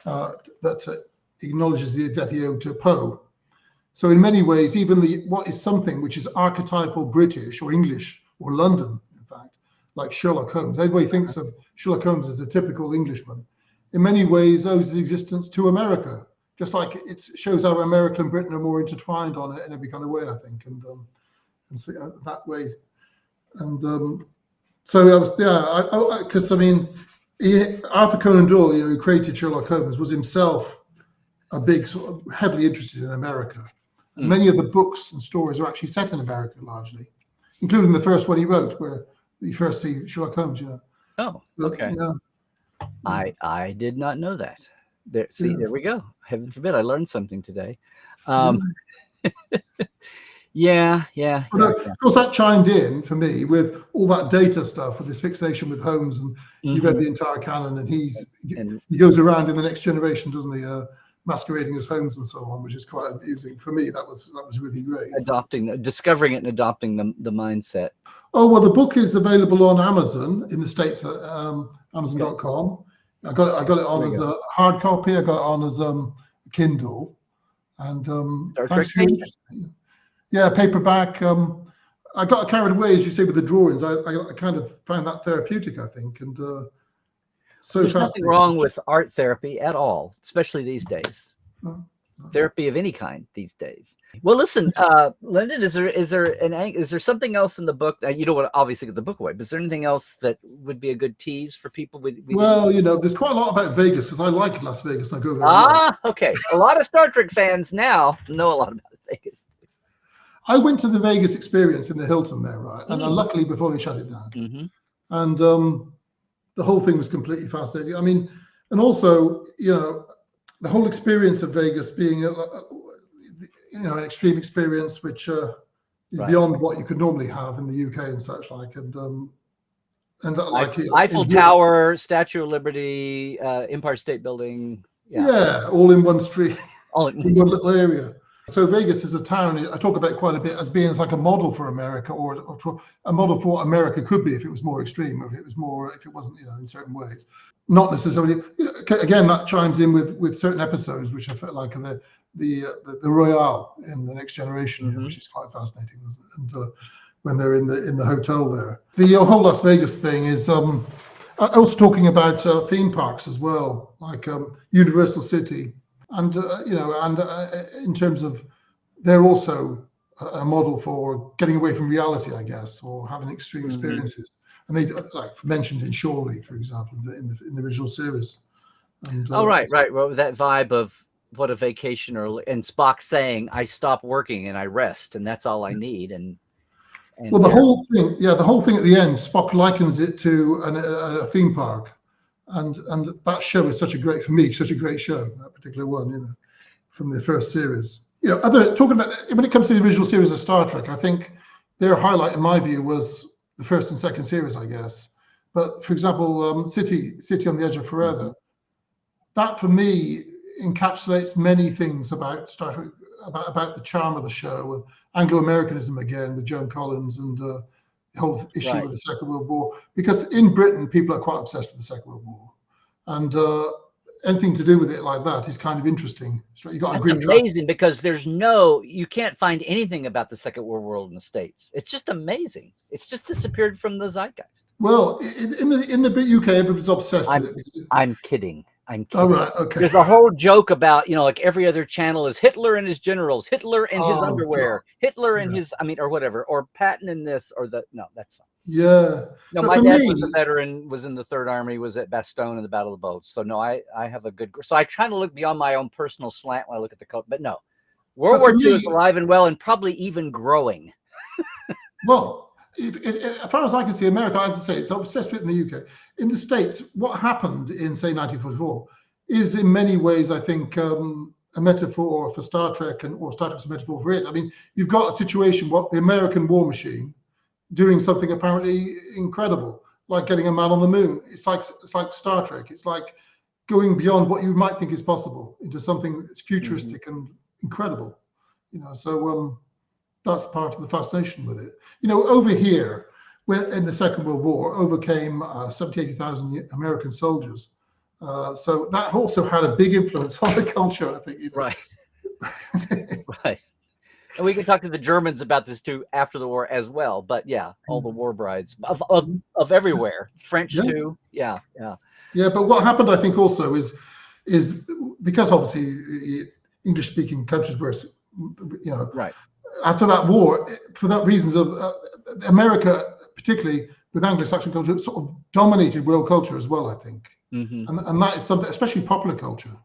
Speaker 2: that acknowledges the debt he owed to Poe. So in many ways, even what is something which is archetypal British or English or London, in fact, like Sherlock Holmes, everybody thinks of Sherlock Holmes as a typical Englishman. In many ways, owes his existence to America, just like it shows how America and Britain are more intertwined on it in every kind of way, I think, and so, that way. And so I was, because I mean, Arthur Conan Doyle, who created Sherlock Holmes, was himself a big, sort of heavily interested in America. And many of the books and stories are actually set in America largely, including the first one he wrote, where you first see Sherlock Holmes.
Speaker 1: Oh, okay. I did not know that. There we go. Heaven forbid, I learned something today. Yeah.
Speaker 2: Of course, that chimed in for me with all that data stuff, with his fixation with Holmes, and you read the entire canon, and he goes around in the next generation, doesn't he? Masquerading as Holmes and so on, which is quite amusing. For me, that was really great.
Speaker 1: Discovering it and adopting the mindset.
Speaker 2: Oh, well, the book is available on Amazon in the States at Amazon.com. I got it on as a hard copy. I got it on as Kindle. And thanks for your interest. Yeah, paperback. I got carried away, as you say, with the drawings. I kind of found that therapeutic, I think. And
Speaker 1: there's nothing wrong with art therapy at all, especially these days. Therapy of any kind these days. Well, listen, Lyndon, is there something else in the book? You don't want to obviously get the book away, but is there anything else that would be a good tease for people?
Speaker 2: Well, there's quite a lot about Vegas because I like Las Vegas. And I go there a lot.
Speaker 1: Okay. A lot of Star Trek fans now know a lot about Vegas.
Speaker 2: I went to the Vegas experience in the Hilton there, right? And luckily before they shut it down. And the whole thing was completely fascinating. I mean, and also, the whole experience of Vegas being, an extreme experience, which is beyond what you could normally have in the UK and such like. And like
Speaker 1: Eiffel Tower, Statue of Liberty, Empire State Building.
Speaker 2: Yeah, all in one street,
Speaker 1: all
Speaker 2: in one little area. So Vegas is a town, I talk about it quite a bit as being like a model for America, or a model for what America could be if it was more extreme, or if it wasn't, in certain ways. Not necessarily, again, that chimes in with certain episodes, which I felt like the Royale in The Next Generation, which is quite fascinating. And when they're in the hotel there. The whole Las Vegas thing is, I was talking about theme parks as well, like Universal City. And in terms of, they're also a model for getting away from reality, I guess, or having extreme experiences. And they like mentioned in Shorley, for example, in the original series. And,
Speaker 1: right. Well, that vibe of what a vacation, and Spock saying, "I stop working and I rest, and that's all I need." And
Speaker 2: well, the whole thing at the end, Spock likens it to a theme park. And that show is such a great show, that particular one, from the first series. Talking about, when it comes to the original series of Star Trek, I think their highlight, in my view, was the first and second series, I guess. But for example, City on the Edge of Forever, that for me encapsulates many things about Star Trek, about the charm of the show, and Anglo-Americanism again with Joan Collins, and the whole issue with the Second World War, because in Britain people are quite obsessed with the Second World War, and anything to do with it like that is kind of interesting. So you got
Speaker 1: That's amazing, because you can't find anything about the Second World War in the States. It's just amazing. It's just disappeared from the zeitgeist.
Speaker 2: Well, in the UK, everybody's obsessed with it.
Speaker 1: I'm kidding.
Speaker 2: Oh, right, okay.
Speaker 1: There's a whole joke about, like every other channel is Hitler and his generals, Hitler and his underwear, God. Hitler and his, or whatever, or Patton and this, or no, that's fine.
Speaker 2: Yeah.
Speaker 1: No, my dad was a veteran, was in the Third Army, was at Bastogne in the Battle of the Bulge. So no, I have so I kind of look beyond my own personal slant when I look at the code, but no, World War II is alive and well, and probably even growing.
Speaker 2: Well, as far as I can see, America, as I say, it's obsessed with it in the UK. In the States, what happened in, say, 1944 is in many ways, I think, a metaphor for Star Trek, or Star Trek's a metaphor for it. I mean, you've got a situation, the American war machine doing something apparently incredible, like getting a man on the moon. It's like Star Trek. It's like going beyond what you might think is possible into something that's futuristic and incredible. So that's part of the fascination with it. Over here, when in the Second World War, overcame 70,000-80,000 American soldiers, So that also had a big influence on the culture, I think.
Speaker 1: Right. Right. And we can talk to the Germans about this too after the war as well. But yeah, all the war brides of everywhere, French too. Yeah, yeah.
Speaker 2: Yeah, but what happened, I think, also is because obviously English-speaking countries were,
Speaker 1: right.
Speaker 2: After that war, for that reasons of America, particularly with Anglo-Saxon culture, sort of dominated world culture as well, I think. And that is something, especially popular culture.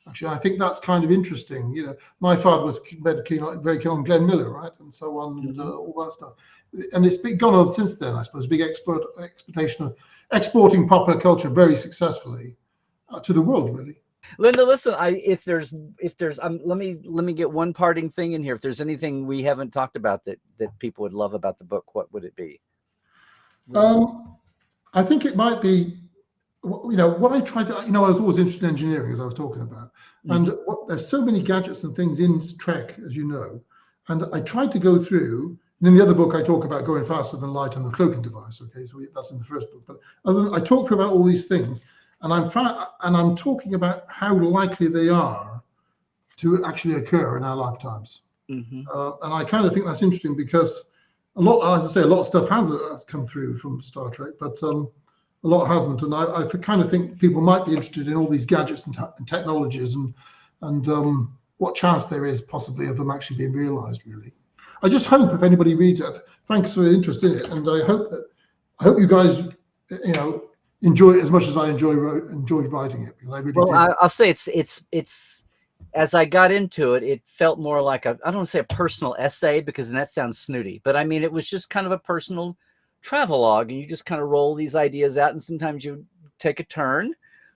Speaker 2: Actually, I think that's kind of interesting. My father was very keen on Glenn Miller, right, and so on, and all that stuff. And it's been gone on since then, I suppose. Big exploitation of exporting popular culture very successfully to the world, really.
Speaker 1: Linda, listen. If there's let me get one parting thing in here. If there's anything we haven't talked about that people would love about the book, what would it be?
Speaker 2: I think it might be. What I tried to, I was always interested in engineering, as I was talking about, and there's so many gadgets and things in Trek, as you know, and I tried to go through. And in the other book, I talk about going faster than light and the cloaking device. Okay, so that's in the first book. But other than, I talk through about all these things, and I'm talking about how likely they are to actually occur in our lifetimes. And I kind of think that's interesting because a lot, as I say, a lot of stuff has come through from Star Trek, but a lot hasn't, and I kind of think people might be interested in all these gadgets and technologies and what chance there is possibly of them actually being realized. Really, I just hope if anybody reads it, thanks for the interest in it, and I hope you guys enjoy it as much as I enjoyed writing it, because I really did.
Speaker 1: I'll say it's as I got into it, it felt more like I don't want to say a personal essay, because then that sounds snooty, but I mean it was just kind of a personal travelogue, and you just kind of roll these ideas out, and sometimes you take a turn,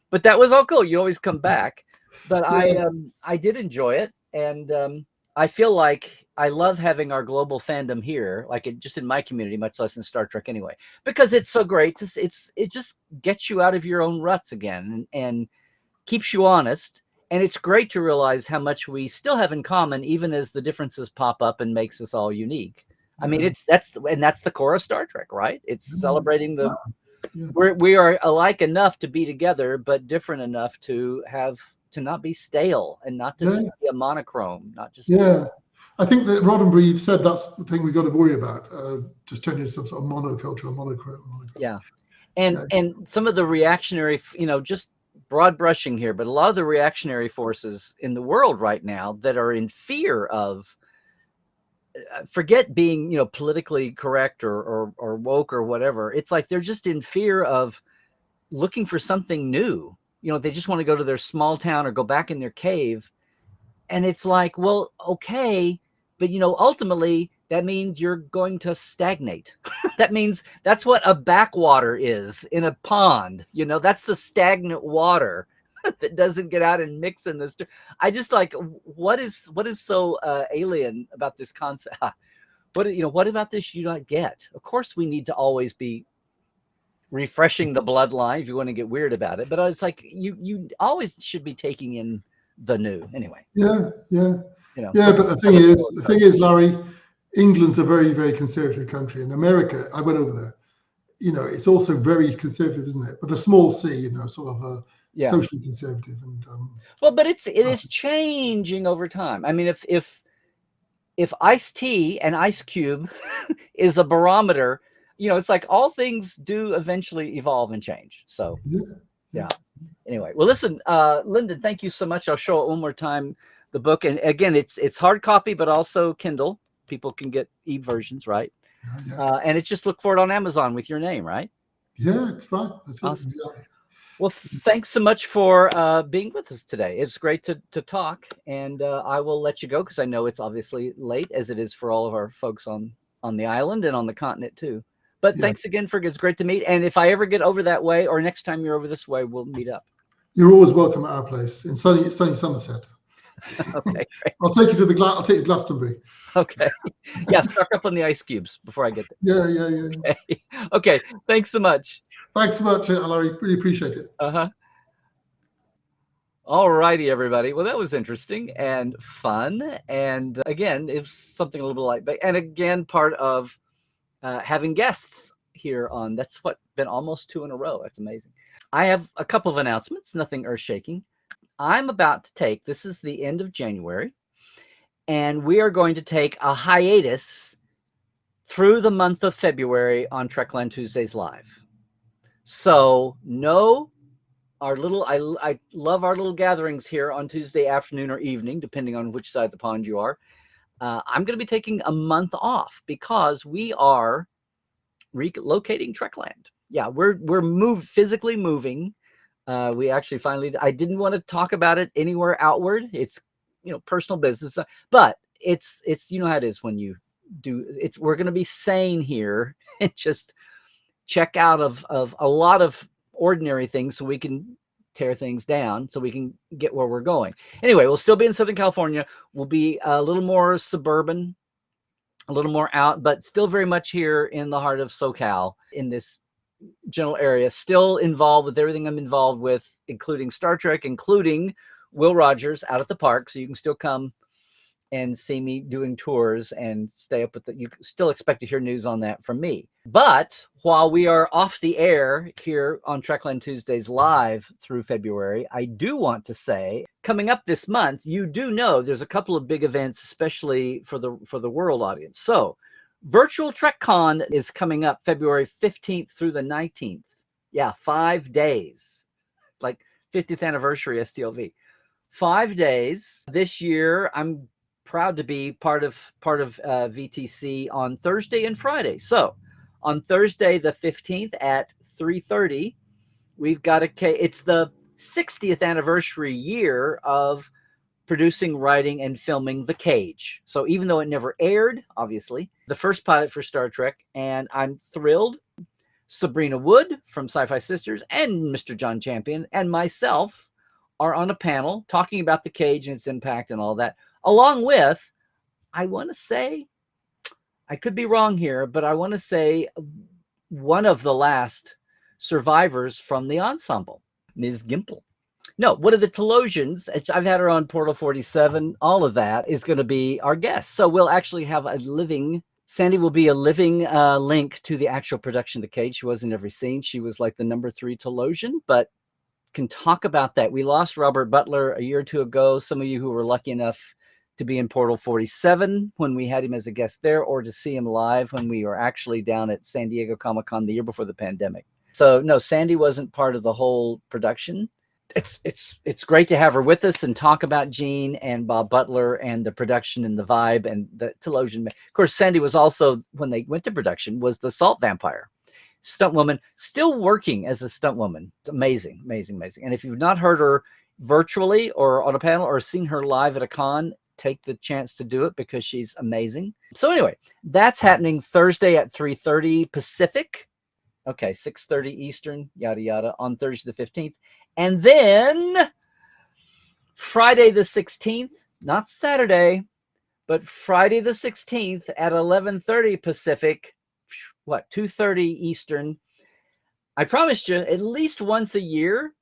Speaker 1: but that was all cool. You always come back. But I did enjoy it, and I feel like I love having our global fandom here, like just in my community, much less in Star Trek anyway, because it's so great to it just gets you out of your own ruts again and keeps you honest. And it's great to realize how much we still have in common, even as the differences pop up and makes us all unique. I mean, that's the core of Star Trek, right? It's celebrating we are alike enough to be together, but different enough to not be stale and not to just be a monochrome, not just.
Speaker 2: I think that Roddenberry said that's the thing we got to worry about, just turning into some sort of monoculture or monochrome.
Speaker 1: Yeah, and some of the reactionary, just broad brushing here, but a lot of the reactionary forces in the world right now that are in fear of. Forget being, politically correct or woke or whatever. It's like they're just in fear of looking for something new. They just want to go to their small town or go back in their cave. And it's like, well, okay, but ultimately that means you're going to stagnate. That means that's what a backwater is in a pond. That's the stagnant water that doesn't get out and mix in this. I just like, what is so alien about this concept? What about this you don't get? Of course, we need to always be refreshing the bloodline if you want to get weird about it. But it's like you always should be taking in the new anyway.
Speaker 2: Yeah. But the thing is, Larry, England's a very, very conservative country, and America, I went over there. It's also very conservative, isn't it? But the small C, sort of a socially conservative, and
Speaker 1: but it is changing over time. I mean, if iced tea and Ice Cube is a barometer, it's like all things do eventually evolve and change. So yeah. Anyway, well, listen, Lyndon, thank you so much. I'll show it one more time, the book, and again, it's hard copy, but also Kindle. People can get e-versions, right? And it's just look for it on Amazon with your name, right?
Speaker 2: Yeah, it's fine. That's
Speaker 1: awesome.
Speaker 2: Exactly.
Speaker 1: Well, thanks so much for being with us today. It's great to talk, and I will let you go because I know it's obviously late, as it is for all of our folks on the island and on the continent too. But thanks again it's great to meet. And if I ever get over that way, or next time you're over this way, we'll meet up.
Speaker 2: You're always welcome at our place in sunny Somerset.
Speaker 1: Okay.
Speaker 2: I'll take you to Glastonbury.
Speaker 1: Okay. Yeah, stock up on the ice cubes before I get
Speaker 2: there. Yeah.
Speaker 1: Okay. Thanks so much.
Speaker 2: Thanks so much, Larry. Really appreciate it.
Speaker 1: All righty, everybody. Well, that was interesting and fun. And again, it's something a little bit like, and again, part of having guests here on, that's what, been almost 2 in a row. That's amazing. I have a couple of announcements, nothing earth shaking. I'm about to take, this is the end of January, and we are going to take a hiatus through the month of February on Trekland Tuesdays Live. So no, I love our little gatherings here on Tuesday afternoon or evening, depending on which side of the pond you are. I'm going to be taking a month off because we are relocating Trekland. Yeah, we're physically moving. We actually finally, I didn't want to talk about it anywhere outward. It's, personal business, but it's, how it is when you do it's, we're going to be sane here and just check out of a lot of ordinary things so we can tear things down so we can get where we're going. Anyway, we'll still be in Southern California. We'll be a little more suburban, a little more out, but still very much here in the heart of SoCal in this general area, still involved with everything I'm involved with, including Star Trek, including Will Rogers out at the park. So you can still come and see me doing tours and stay up with you still expect to hear news on that from me. But while we are off the air here on Trekland Tuesdays Live through February, I do want to say, coming up this month, you do know there's a couple of big events, especially for the world audience. So Virtual TrekCon is coming up February 15th through the 19th. Yeah, 5 days. Like 50th anniversary STLV. 5 days. This year, I'm proud to be part of VTC on Thursday and Friday. So on Thursday the 15th at 3:30, we've got it's the 60th anniversary year of producing, writing, and filming The Cage. So even though it never aired, obviously, the first pilot for Star Trek, and I'm thrilled. Sabrina Wood from Sci-Fi Sisters and Mr. John Champion and myself are on a panel talking about The Cage and its impact and all that, along with, I want to say, I could be wrong here, but I want to say one of the last survivors from the ensemble, Ms. Gimple. No, one of the Telosians, I've had her on Portal 47, all of that is going to be our guest. So we'll actually have Sandy will be a living link to the actual production of The Cage. She was in every scene. She was like the number 3 Telosian, but can talk about that. We lost Robert Butler a year or two ago. Some of you who were lucky enough to be in Portal 47 when we had him as a guest there, or to see him live when we were actually down at San Diego Comic-Con the year before the pandemic. So no, Sandy wasn't part of the whole production. It's great to have her with us and talk about Gene and Bob Butler and the production and the vibe and the Telosian. Of course, Sandy was also, when they went to production, was the Salt Vampire. Stunt woman, still working as a stunt woman. It's amazing, amazing, amazing. And if you've not heard her virtually or on a panel or seen her live at a con, take the chance to do it because she's amazing. So anyway, that's happening Thursday at 3:30 Pacific. Okay, 6:30 Eastern, yada, yada, on Thursday the 15th. And then Friday the 16th, not Saturday, but Friday the 16th at 11:30 Pacific, 2:30 Eastern. I promised you at least once a year,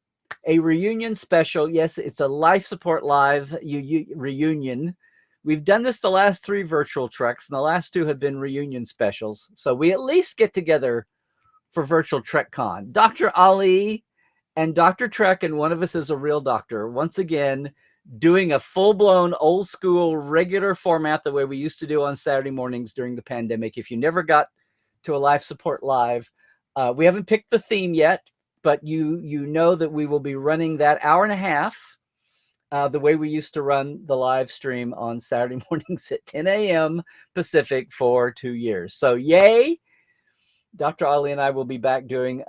Speaker 1: a reunion special. Yes, it's a Life Support Live reunion. We've done this the last 3 virtual treks, and the last 2 have been reunion specials. So we at least get together for Virtual TrekCon. Dr. Ali and Dr. Trek, and one of us is a real doctor, once again, doing a full-blown, old-school, regular format the way we used to do on Saturday mornings during the pandemic. If you never got to a Life Support Live, we haven't picked the theme yet, but you know that we will be running that hour and a half the way we used to run the live stream on Saturday mornings at 10 a.m. Pacific for 2 years. So yay! Dr. Ali and I will be back doing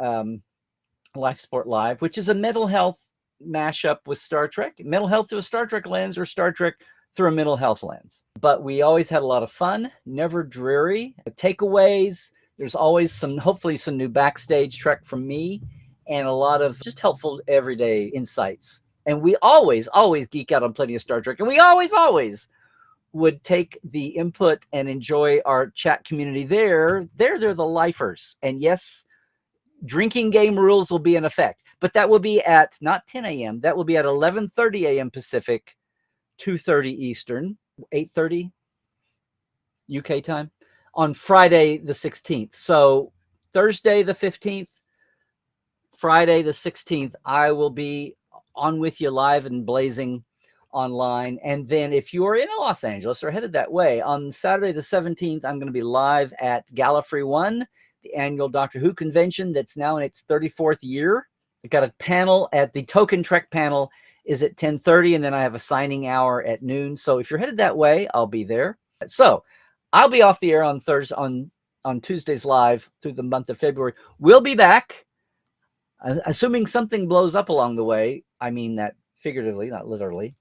Speaker 1: Life Support Live, which is a mental health mashup with Star Trek. Mental health through a Star Trek lens, or Star Trek through a mental health lens. But we always had a lot of fun, never dreary. Takeaways, there's always hopefully some new backstage Trek from me, and a lot of just helpful everyday insights. And we always geek out on plenty of Star Trek. And we always would take the input and enjoy our chat community there. They're the lifers. And yes, drinking game rules will be in effect. But that will be at not 10 a.m. That will be at 11:30 a.m. Pacific, 2:30 Eastern, 8:30 UK time on Friday the 16th. So Thursday the 15th, Friday the 16th, I will be on with you live and blazing online. And then if you're in Los Angeles or headed that way, on Saturday the 17th, I'm going to be live at Gallifrey 1, the annual Doctor Who convention that's now in its 34th year. I've got a panel at the Token Trek panel is at 10:30, and then I have a signing hour at noon. So if you're headed that way, I'll be there. So I'll be off the air on Thursday, on Tuesdays live through the month of February. We'll be back, assuming something blows up along the way. I mean that figuratively, not literally.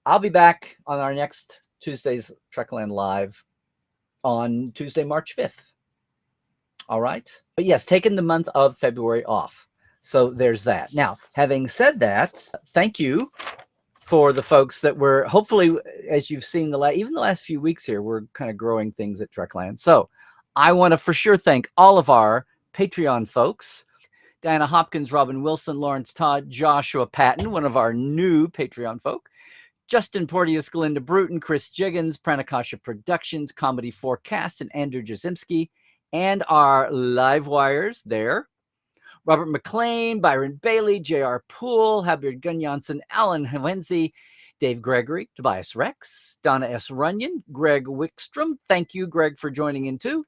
Speaker 1: I'll be back on our next Tuesday's Trekland Live on Tuesday, March 5th. All right. But yes, taking the month of February off. So there's that. Now, having said that, thank you for the folks that were, hopefully, as you've seen, even the last few weeks here, we're kind of growing things at Trekland. So I want to for sure thank all of our Patreon folks. Diana Hopkins, Robin Wilson, Lawrence Todd, Joshua Patton, one of our new Patreon folk. Justin Porteous, Galinda Bruton, Chris Jiggins, Pranakasha Productions, Comedy Forecast, and Andrew Jasimski, and our live wires there. Robert McLean, Byron Bailey, J.R. Poole, Habir Gunjanssen, Alan Hawenzi, Dave Gregory, Tobias Rex, Donna S. Runyon, Greg Wickstrom. Thank you, Greg, for joining in too.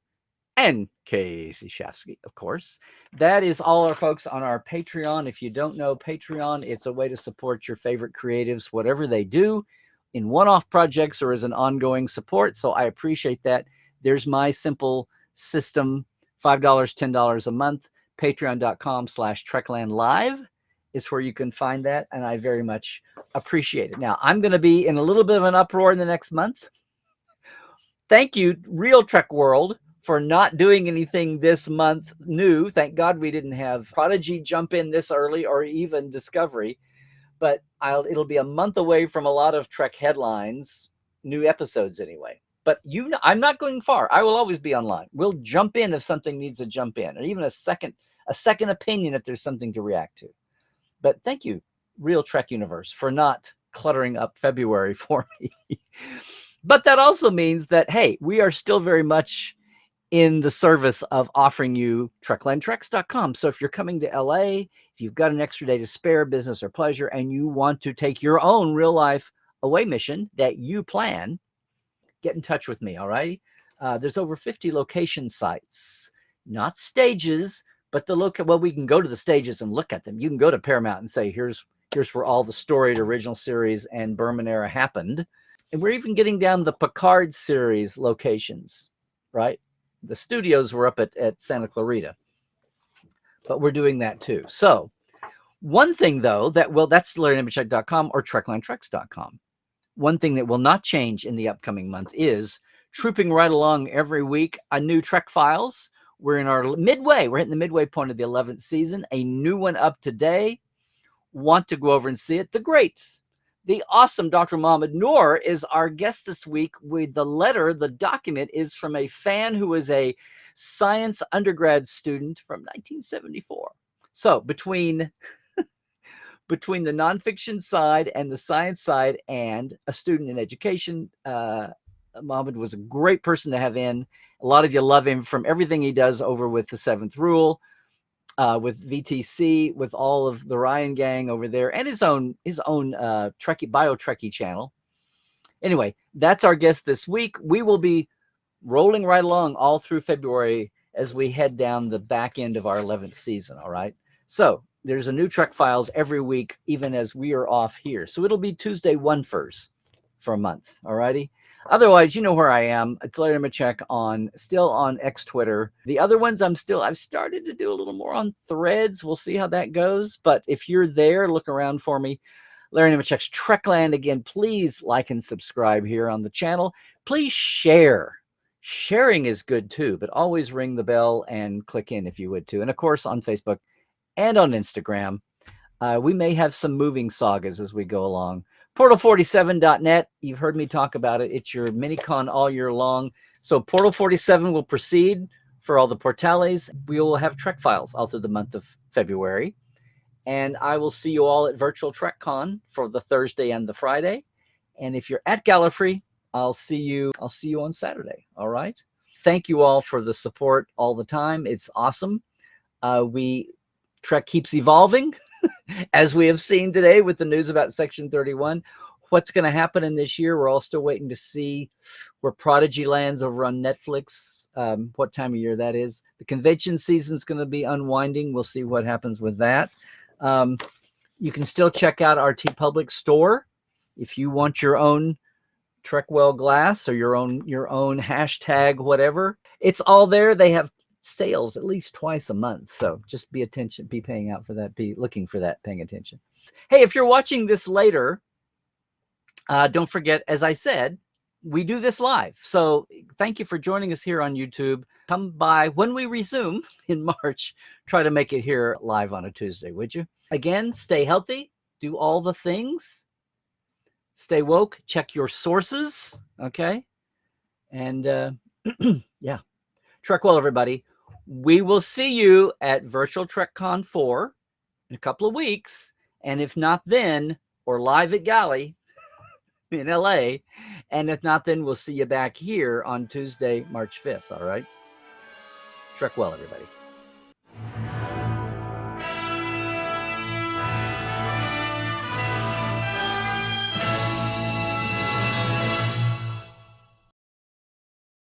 Speaker 1: And Casey Shafsky, of course. That is all our folks on our Patreon. If you don't know Patreon, it's a way to support your favorite creatives, whatever they do, in one-off projects or as an ongoing support. So I appreciate that. There's my simple system, $5, $10 a month. Patreon.com/TreklandLive is where you can find that, and I very much appreciate it. Now, I'm going to be in a little bit of an uproar in the next month. Thank you, Real Trek World, for not doing anything this month new. Thank God we didn't have Prodigy jump in this early or even Discovery, but it'll be a month away from a lot of Trek headlines, new episodes anyway. But I'm not going far. I will always be online. We'll jump in if something needs to jump in, or even a second opinion if there's something to react to. But thank you, Real Trek Universe, for not cluttering up February for me. But that also means that, hey, we are still very much in the service of offering you TreklandTreks.com. So if you're coming to LA, if you've got an extra day to spare, business or pleasure, and you want to take your own real life away mission that you plan, get in touch with me, all right? There's over 50 location sites, not stages, but well, we can go to the stages and look at them. You can go to Paramount and say, here's where all the storied original series and Berman era happened. And we're even getting down the Picard series locations, right? The studios were up at Santa Clarita, but we're doing that too. So one thing, though, that's LarryNemecek.com or TreklandTreks.com. One thing that will not change in the upcoming month is trooping right along every week, a new Trek Files. We're in our midway. We're hitting the midway point of the 11th season. A new one up today. Want to go over and see it? The awesome Dr. Mohammed Noor is our guest this week with the document is from a fan who was a science undergrad student from 1974. So between the nonfiction side and the science side and a student in education, Mohammed was a great person to have in. A lot of you love him from everything he does over with the Seventh Rule, with VTC, with all of the Ryan gang over there, and his own Trekkie channel. Anyway, that's our guest this week. We will be rolling right along all through February as we head down the back end of our 11th season, all right? So there's a new Trek Files every week, even as we are off here. So it'll be Tuesday 1/1 for a month, all righty? Otherwise, you know where I am. It's Larry Nemecek still on X Twitter. The other ones I've started to do a little more on Threads. We'll see how that goes. But if you're there, look around for me. Larry Nemecek's Trekland. Again, please like and subscribe here on the channel. Please share. Sharing is good too, but always ring the bell and click in if you would too. And of course, on Facebook and on Instagram. We may have some moving sagas as we go along. Portal47.net, you've heard me talk about it. It's your mini-con all year long. So Portal 47 will proceed for all the Portales. We will have Trek Files all through the month of February. And I will see you all at Virtual TrekCon for the Thursday and the Friday. And if you're at Gallifrey, I'll see you on Saturday. All right. thank you all for the support all the time. It's awesome. Trek keeps evolving, as we have seen today with the news about Section 31. What's going to happen in this year? We're all still waiting to see where Prodigy lands over on Netflix, what time of year that is. The convention season is going to be unwinding. We'll see what happens with that. You can still check out our TeePublic store if you want your own Trekwell glass or your own hashtag whatever. It's all there. They have sales at least twice a month, so just be paying out for that, be looking for that, paying attention. Hey, if you're watching this later, don't forget, as I said, we do this live, so thank you for joining us here on YouTube. Come by when we resume in March. Try to make it here live on a Tuesday, would you? Again, stay healthy, do all the things, stay woke, check your sources, okay? And yeah, Trekwell, everybody. We will see you at Virtual TrekCon 4 in a couple of weeks. And if not then, or live at Galley in LA. And if not, then we'll see you back here on Tuesday, March 5th. All right. Trekwell, everybody.